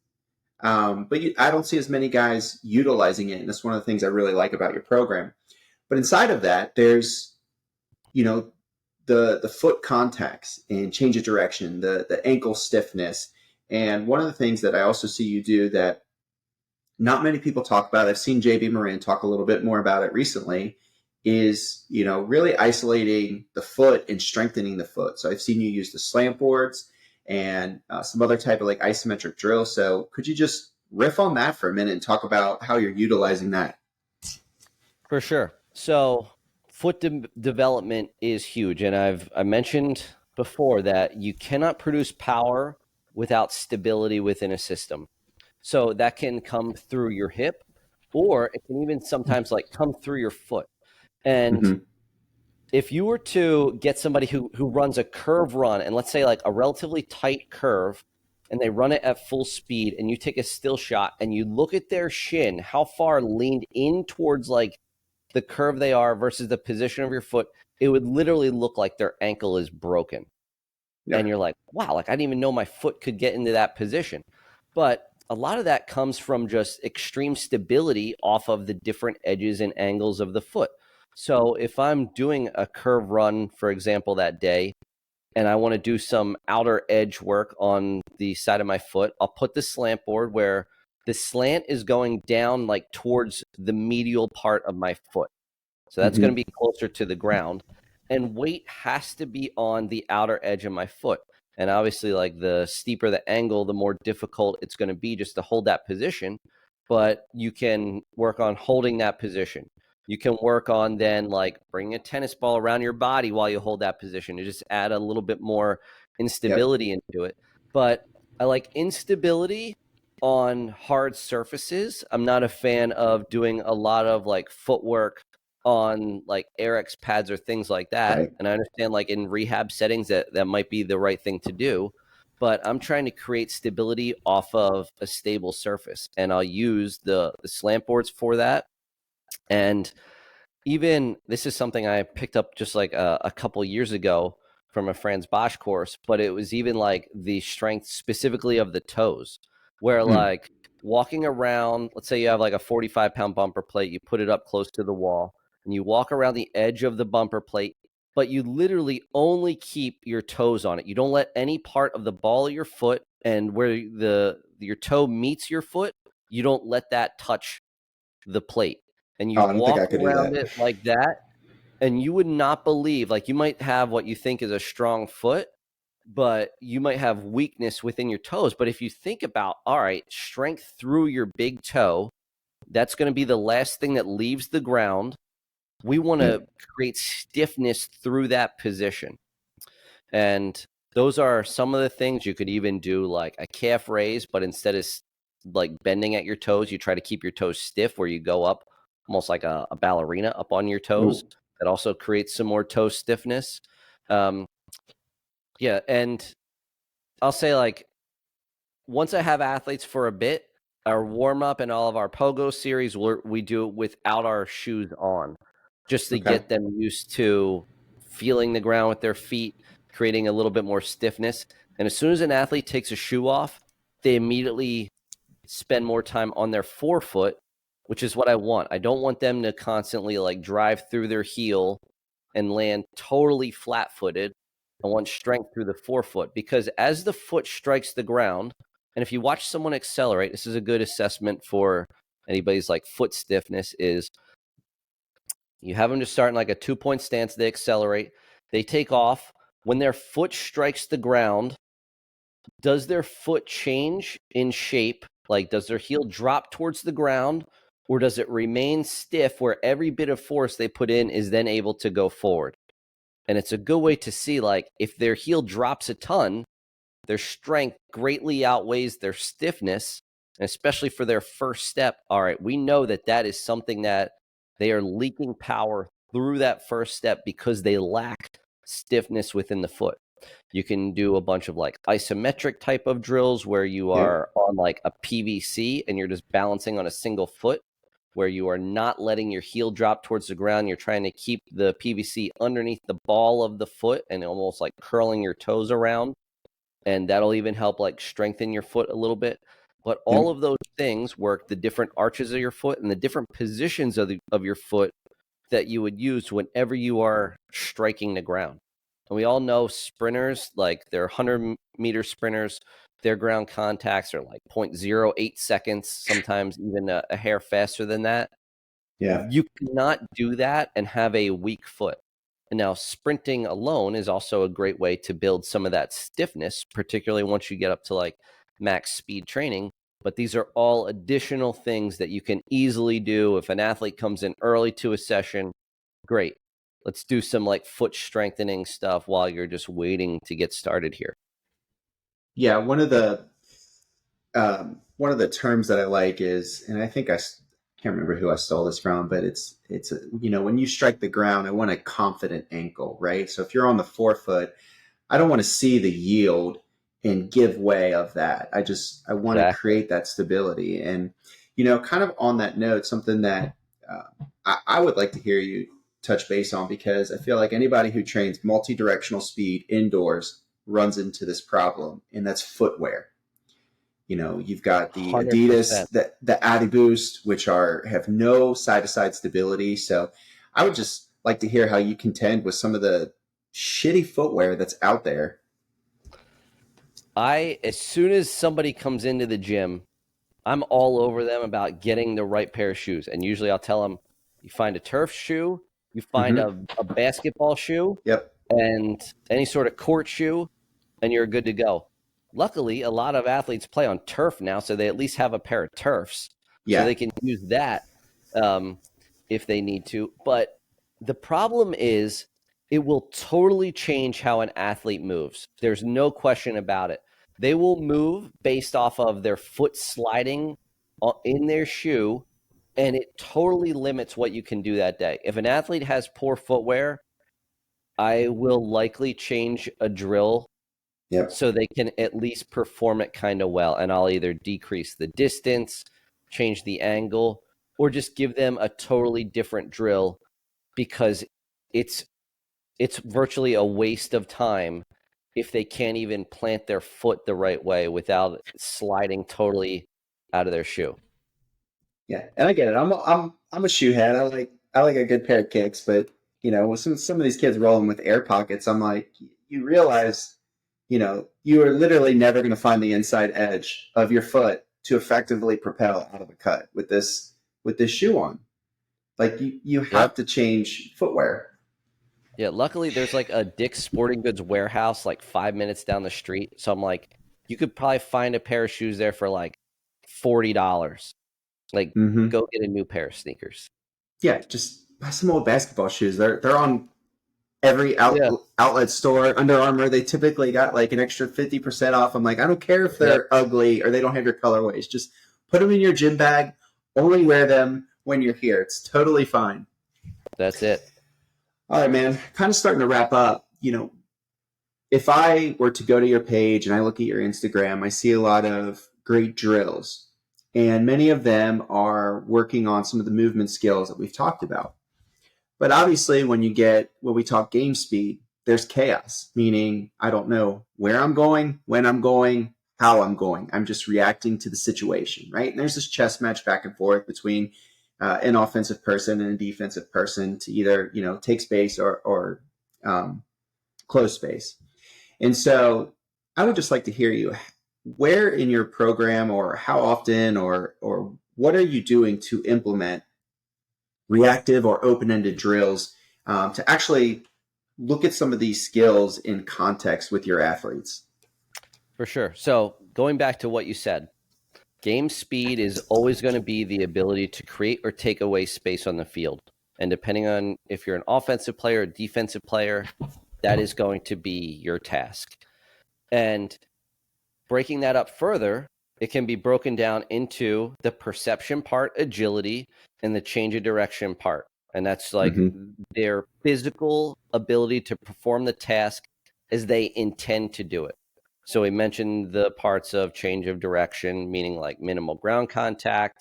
But I don't see as many guys utilizing it, and that's one of the things I really like about your program. But inside of that, there's the foot contacts and change of direction, the ankle stiffness, and one of the things that I also see you do that not many people talk about, I've seen JB Moran talk a little bit more about it recently, is really isolating the foot and strengthening the foot. So I've seen you use the slant boards and some other type of like isometric drill. So could you just riff on that for a minute and talk about how you're utilizing that? for sure. So foot development is huge, and I mentioned before that you cannot produce power without stability within a system. So that can come through your hip, or it can even sometimes like come through your foot. And Mm-hmm. if you were to get somebody who runs a curve run, and let's say like a relatively tight curve, and they run it at full speed, and you take a still shot and you look at their shin, how far leaned in towards like the curve they are versus the position of your foot, it would literally look like their ankle is broken. Yeah. And you're like, wow, like I didn't even know my foot could get into that position. But a lot of that comes from just extreme stability off of the different edges and angles of the foot. So if I'm doing a curve run, for example, that day, and I want to do some outer edge work on the side of my foot, I'll put the slant board where the slant is going down like towards the medial part of my foot. So that's going to Mm-hmm. be closer to the ground. And weight has to be on the outer edge of my foot. And obviously, like the steeper the angle, the more difficult it's going to be just to hold that position. But you can work on holding that position. You can work on then like bringing a tennis ball around your body while you hold that position to just add a little bit more Yep. instability into it. But I like instability on hard surfaces. I'm not a fan of doing a lot of like footwork on like Eric's pads or things like that. Right. And I understand like in rehab settings that might be the right thing to do, but I'm trying to create stability off of a stable surface, and I'll use the slant boards for that. And even this is something I picked up just like a couple years ago from a Franz Bosch course, but it was even like the strength specifically of the toes, where Mm. like walking around, let's say you have like a 45-pound bumper plate, you put it up close to the wall, and you walk around the edge of the bumper plate, but you literally only keep your toes on it. You don't let any part of the ball of your foot and where your toe meets your foot, you don't let that touch the plate, and you Oh, I don't think walk I could do around that. it like that, and you would not believe, like you might have what you think is a strong foot, but you might have weakness within your toes. But if you think about, all right, strength through your big toe, that's going to be the last thing that leaves the ground. We want Yeah. to create stiffness through that position. And those are some of the things you could even do, like a calf raise, but instead of like bending at your toes, you try to keep your toes stiff where you go up almost like a ballerina up on your toes. Ooh. That also creates some more toe stiffness. Um, yeah. And I'll say, like, once I have athletes for a bit, our warm up and all of our pogo series, we do it without our shoes on, just to Okay. get them used to feeling the ground with their feet, creating a little bit more stiffness. And as soon as an athlete takes a shoe off, they immediately spend more time on their forefoot, which is what I want. I don't want them to constantly like drive through their heel and land totally flat footed. I want strength through the forefoot, because as the foot strikes the ground, and if you watch someone accelerate, this is a good assessment for anybody's like foot stiffness, is you have them just start in like a 2-point stance, they accelerate, they take off. When their foot strikes the ground, does their foot change in shape? Like, does their heel drop towards the ground, or does it remain stiff where every bit of force they put in is then able to go forward? And it's a good way to see, like, if their heel drops a ton, their strength greatly outweighs their stiffness, and especially for their first step. All right, we know that that is something that they are leaking power through that first step because they lack stiffness within the foot. You can do a bunch of like isometric type of drills where you are on like a PVC and you're just balancing on a single foot, where you are not letting your heel drop towards the ground. You're trying to keep the PVC underneath the ball of the foot and almost like curling your toes around. And that'll even help like strengthen your foot a little bit. But all of those things work the different arches of your foot and the different positions of your foot that you would use whenever you are striking the ground. And we all know sprinters, like their 100-meter sprinters, their ground contacts are like 0.08 seconds, sometimes even a hair faster than that. Yeah. You cannot do that and have a weak foot. And now sprinting alone is also a great way to build some of that stiffness, particularly once you get up to like max speed training. But these are all additional things that you can easily do. If an athlete comes in early to a session, great. Let's do some like foot strengthening stuff while you're just waiting to get started here. Yeah, one of the terms that I like is, and I think I can't remember who I stole this from, but when you strike the ground, I want a confident ankle, right? So if you're on the forefoot, I don't want to see the yield and give way of that. I want to create that stability. And, kind of on that note, something that I would like to hear you touch base on, because I feel like anybody who trains multi-directional speed indoors runs into this problem, and that's footwear. You've got the 100%. Adidas, the Adiboost, which have no side-to-side stability. So I would just like to hear how you contend with some of the shitty footwear that's out there. As soon as somebody comes into the gym, I'm all over them about getting the right pair of shoes. And usually I'll tell them, you find a turf shoe, you find a basketball shoe, Yep. and any sort of court shoe, and you're good to go. Luckily, a lot of athletes play on turf now, so they at least have a pair of turfs. So they can use that if they need to. But the problem is it will totally change how an athlete moves. There's no question about it. They will move based off of their foot sliding in their shoe, and it totally limits what you can do that day. If an athlete has poor footwear, I will likely change a drill so they can at least perform it kind of well. And I'll either decrease the distance, change the angle, or just give them a totally different drill, because it's virtually a waste of time if they can't even plant their foot the right way without sliding totally out of their shoe. Yeah, and I get it. I'm a shoe head. I like a good pair of kicks, but with some of these kids rolling with air pockets, I'm like, you realize, you are literally never going to find the inside edge of your foot to effectively propel out of a cut with this shoe on. Like you have to change footwear. Yeah, luckily there's like a Dick's Sporting Goods warehouse like 5 minutes down the street. So I'm like, you could probably find a pair of shoes there for like $40. Like, go get a new pair of sneakers. Yeah, just buy some old basketball shoes. They're on every outlet store. Under Armour, they typically got like an extra 50% off. I'm like, I don't care if they're ugly or they don't have your colorways. Just put them in your gym bag. Only wear them when you're here. It's totally fine. That's it. All right, man. Kind of starting to wrap up. If I were to go to your page and I look at your Instagram, I see a lot of great drills. And many of them are working on some of the movement skills that we've talked about. But obviously, when we talk game speed, there's chaos, meaning I don't know where I'm going, when I'm going, how I'm going. I'm just reacting to the situation, right? And there's this chess match back and forth between an offensive person and a defensive person to either, take space or close space. And so I would just like to hear you. Where in your program, or how often, or what are you doing to implement reactive or open-ended drills to actually look at some of these skills in context with your athletes? For sure. So going back to what you said, game speed is always going to be the ability to create or take away space on the field. And depending on if you're an offensive player or defensive player, that is going to be your task. And breaking that up further, it can be broken down into the perception part, agility, and the change of direction part. And that's like their physical ability to perform the task as they intend to do it. So we mentioned the parts of change of direction, meaning like minimal ground contact,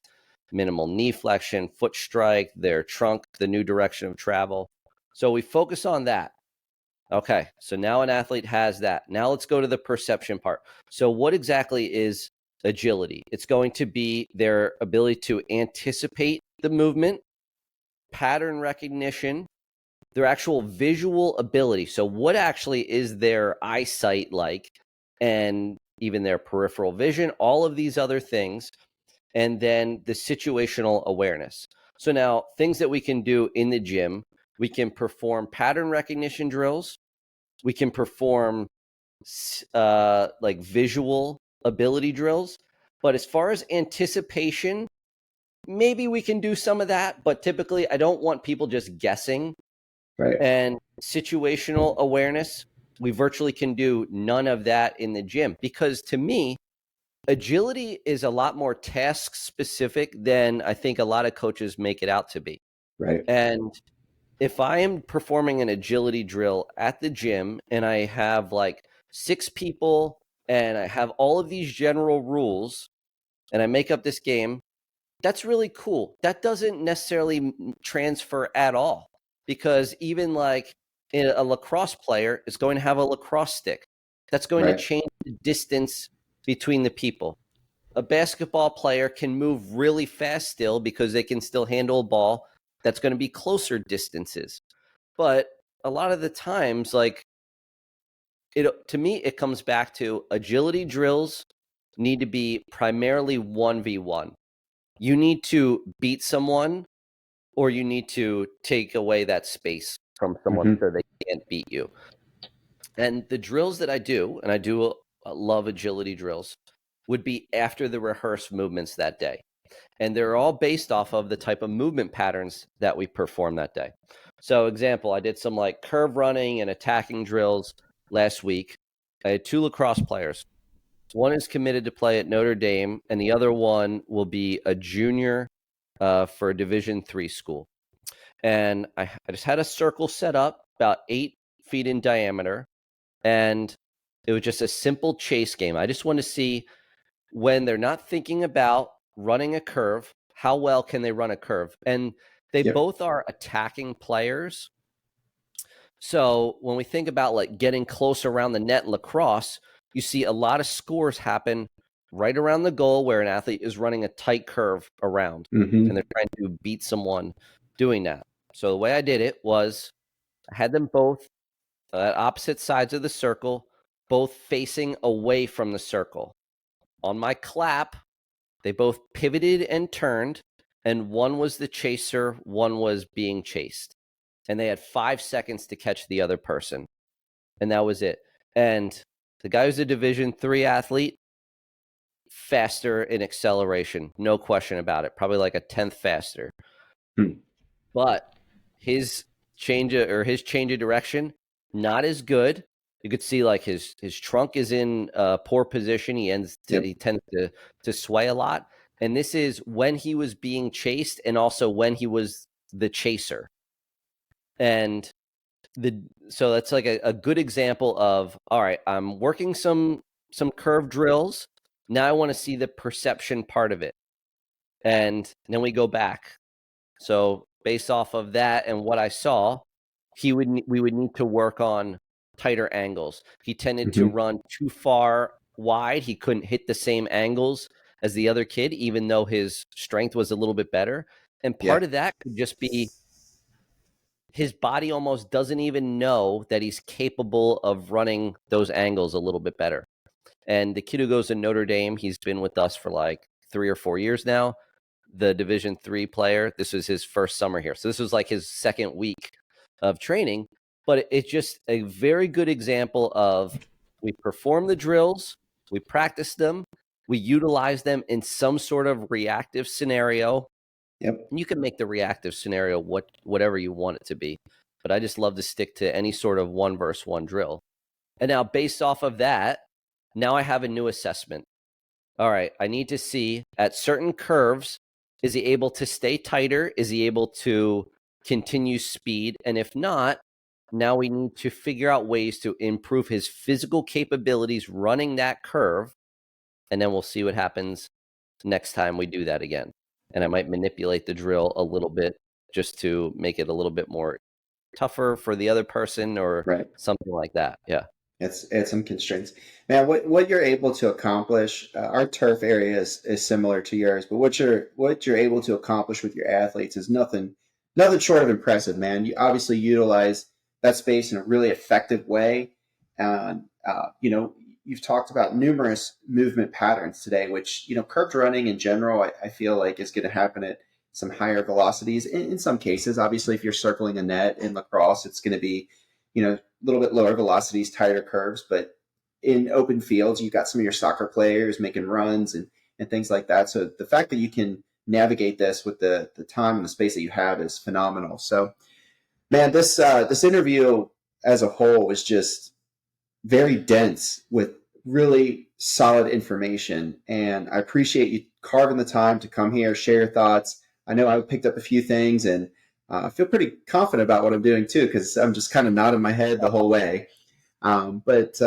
minimal knee flexion, foot strike, their trunk, the new direction of travel. So we focus on that. Okay, so now an athlete has that. Now let's go to the perception part. So what exactly is agility? It's going to be their ability to anticipate the movement, pattern recognition, their actual visual ability. So what actually is their eyesight like, and even their peripheral vision, all of these other things, and then the situational awareness. So now things that we can do in the gym, we can perform pattern recognition drills. We can perform like visual ability drills. But as far as anticipation, maybe we can do some of that. But typically, I don't want people just guessing. Right. And situational awareness, we virtually can do none of that in the gym. Because to me, agility is a lot more task specific than I think a lot of coaches make it out to be. Right. And if I am performing an agility drill at the gym and I have like 6 people and I have all of these general rules and I make up this game, that's really cool. That doesn't necessarily transfer at all, because even like a lacrosse player is going to have a lacrosse stick. That's going to change the distance between the people. A basketball player can move really fast still because they can still handle a ball that's going to be closer distances. But a lot of the times, like, to me, it comes back to agility drills need to be primarily 1v1. You need to beat someone, or you need to take away that space from someone so they can't beat you. And the drills that I do, and I do love agility drills, would be after the rehearsed movements that day. And they're all based off of the type of movement patterns that we perform that day. So example, I did some like curve running and attacking drills last week. I had 2 lacrosse players. One is committed to play at Notre Dame, and the other one will be a junior for a Division III school. And I just had a circle set up about 8 feet in diameter, and it was just a simple chase game. I just want to see, when they're not thinking about running a curve, how well can they run a curve? And they both are attacking players. So when we think about like getting close around the net in lacrosse, you see a lot of scores happen right around the goal where an athlete is running a tight curve around, and they're trying to beat someone doing that. So the way I did it was I had them both at opposite sides of the circle, both facing away from the circle. On my clap, they both pivoted and turned, and one was the chaser, one was being chased. And they had 5 seconds to catch the other person. And that was it. And the guy who's a Division III athlete, faster in acceleration, no question about it. Probably like a 10th faster. But his change of direction, not as good. You could see like his trunk is in a poor position. He tends to sway a lot. And this is when he was being chased, and also when he was the chaser. And so that's like a good example of, all right, I'm working some curve drills. Now I want to see the perception part of it. And then we go back. So based off of that and what I saw, we would need to work on tighter angles. He tended to run too far wide. He couldn't hit the same angles as the other kid, even though his strength was a little bit better. And part of that could just be his body almost doesn't even know that he's capable of running those angles a little bit better. And the kid who goes to Notre Dame, he's been with us for like 3 or 4 years now. The Division III player, this was his first summer here. So this was like his second week of training. But it's just a very good example of, we perform the drills, we practice them, we utilize them in some sort of reactive scenario, Yep. And you can make the reactive scenario whatever you want it to be. But I just love to stick to any sort of 1-versus-1 drill. And now based off of that, now I have a new assessment. All right, I need to see at certain curves, is he able to stay tighter? Is he able to continue speed? And if not, now we need to figure out ways to improve his physical capabilities running that curve. And then we'll see what happens next time we do that again. And I might manipulate the drill a little bit just to make it a little bit more tougher for the other person or Right. something like that. Yeah. It's some constraints, man. What you're able to accomplish, our turf area is similar to yours, but what you're able to accomplish with your athletes is nothing short of impressive, man. You obviously utilize that space in a really effective way, and you've talked about numerous movement patterns today, which curved running in general, I feel like is going to happen at some higher velocities. In some cases, obviously, if you're circling a net in lacrosse, it's going to be a little bit lower velocities, tighter curves. But in open fields, you've got some of your soccer players making runs and things like that. So the fact that you can navigate this with the time and the space that you have is phenomenal. So, man, this interview as a whole was just very dense with really solid information. And I appreciate you carving the time to come here, share your thoughts. I know I picked up a few things, and I feel pretty confident about what I'm doing too, because I'm just kind of nodding my head the whole way. But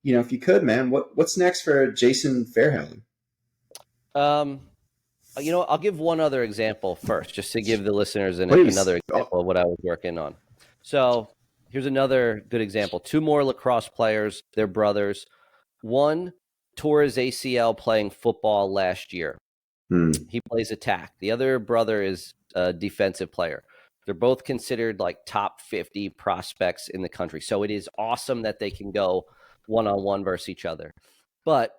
if you could, man, what's next for Jason Feairheller? I'll give one other example first, just to give the listeners Please. another example of what I was working on. So here's another good example. 2 more lacrosse players, they're brothers. One tore his ACL playing football last year. He plays attack. The other brother is a defensive player. They're both considered like top 50 prospects in the country. So it is awesome that they can go one-on-one versus each other. But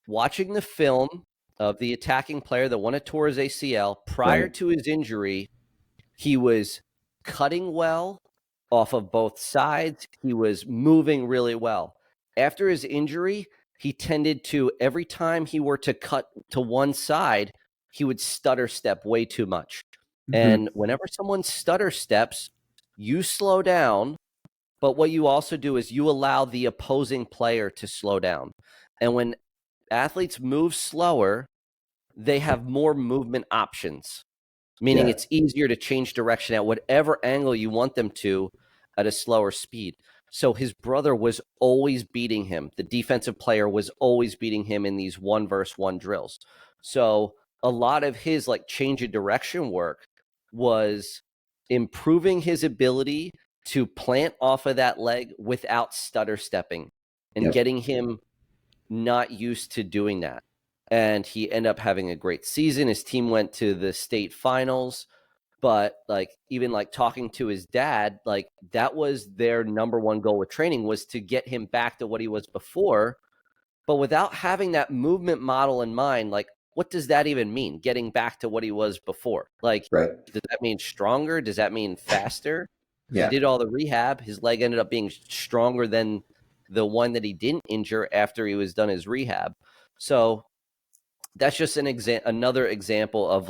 watching the film of the attacking player that won a tore his ACL prior to his injury, he was cutting well off of both sides. He was moving really well. After his injury, he tended to, every time he were to cut to one side, he would stutter step way too much. And whenever someone stutter steps, you slow down. But what you also do is you allow the opposing player to slow down. And when athletes move slower, they have more movement options, meaning it's easier to change direction at whatever angle you want them to at a slower speed. So his brother was always beating him. The defensive player was always beating him in these 1-versus-1 drills. So a lot of his like change of direction work was improving his ability to plant off of that leg without stutter stepping and getting him not used to doing that. And he ended up having a great season. His team went to the state finals. But even talking to his dad, that was their number one goal with training, was to get him back to what he was before. But without having that movement model in mind, what does that even mean? Getting back to what he was before? Does that mean stronger? Does that mean faster? He did all the rehab. His leg ended up being stronger than the one that he didn't injure after he was done his rehab. So that's just another example of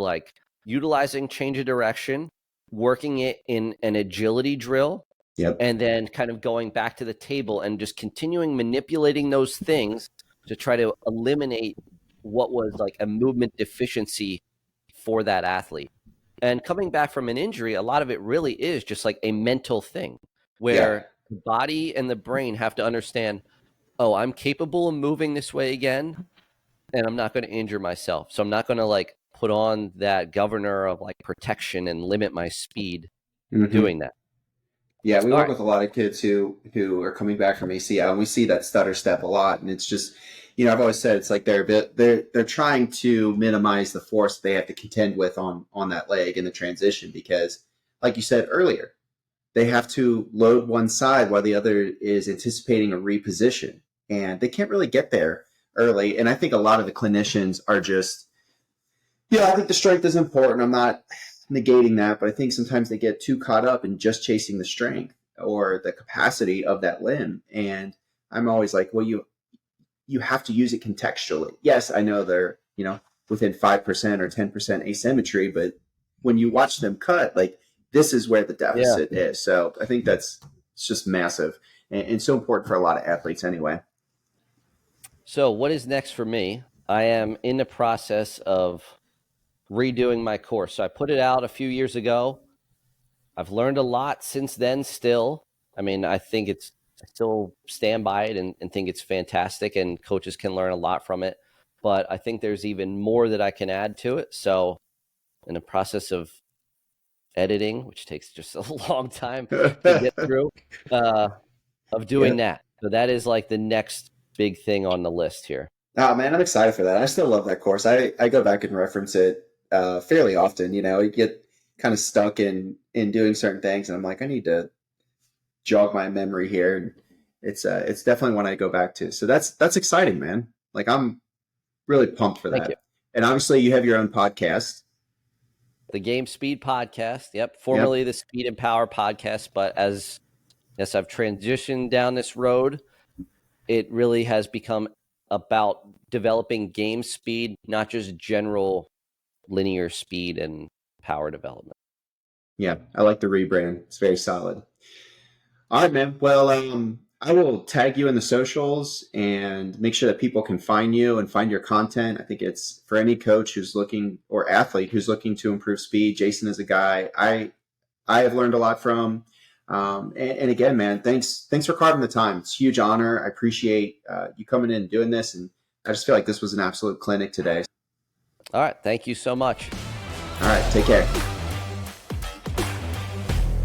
utilizing change of direction, working it in an agility drill, and then kind of going back to the table and just continuing manipulating those things to try to eliminate what was a movement deficiency for that athlete. And coming back from an injury, a lot of it really is just a mental thing where the body and the brain have to understand, oh, I'm capable of moving this way again, and I'm not going to injure myself. So I'm not going to put on that governor of protection and limit my speed doing that. Yeah, we work with a lot of kids who are coming back from ACL, and we see that stutter step a lot. And it's just, I've always said it's they're trying to minimize the force they have to contend with on that leg in the transition, because, like you said earlier, they have to load one side while the other is anticipating a reposition, and they can't really get there early. And I think a lot of the clinicians are just, I think the strength is important. I'm not negating that, but I think sometimes they get too caught up in just chasing the strength or the capacity of that limb. And I'm always like, well, you have to use it contextually. Yes, I know they're, within 5% or 10% asymmetry, but when you watch them cut, like this is where the Yeah. deficit is. So I think it's just massive and so important for a lot of athletes anyway. So what is next for me? I am in the process of redoing my course. So I put it out a few years ago. I've learned a lot since then still. I mean, I still stand by it and think it's fantastic and coaches can learn a lot from it. But I think there's even more that I can add to it. So in the process of editing, which takes just a long time to get through, of doing that. So that is like the next big thing on the list here. Oh man, I'm excited for that. I still love that course. I go back and reference it fairly often. You get kind of stuck in doing certain things, and I'm like, I need to jog my memory here. And it's definitely one I go back to. So that's exciting, man. Like I'm really pumped for Thank that. you. And obviously, you have your own podcast. The Game Speed Podcast. Yep. Formerly the Speed and Power Podcast, but as I've transitioned down this road, it really has become about developing game speed, not just general linear speed and power development. Yeah, I like the rebrand. It's very solid. All right, man. Well, I will tag you in the socials and make sure that people can find you and find your content. I think it's for any coach who's looking or athlete who's looking to improve speed. Jason is a guy I have learned a lot from. And again, man, thanks for carving the time. It's a huge honor. I appreciate you coming in and doing this. And I just feel like this was an absolute clinic today. All right. Thank you so much. All right. Take care.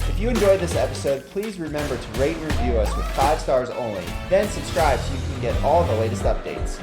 If you enjoyed this episode, please remember to rate and review us with 5 stars only. Then subscribe so you can get all the latest updates.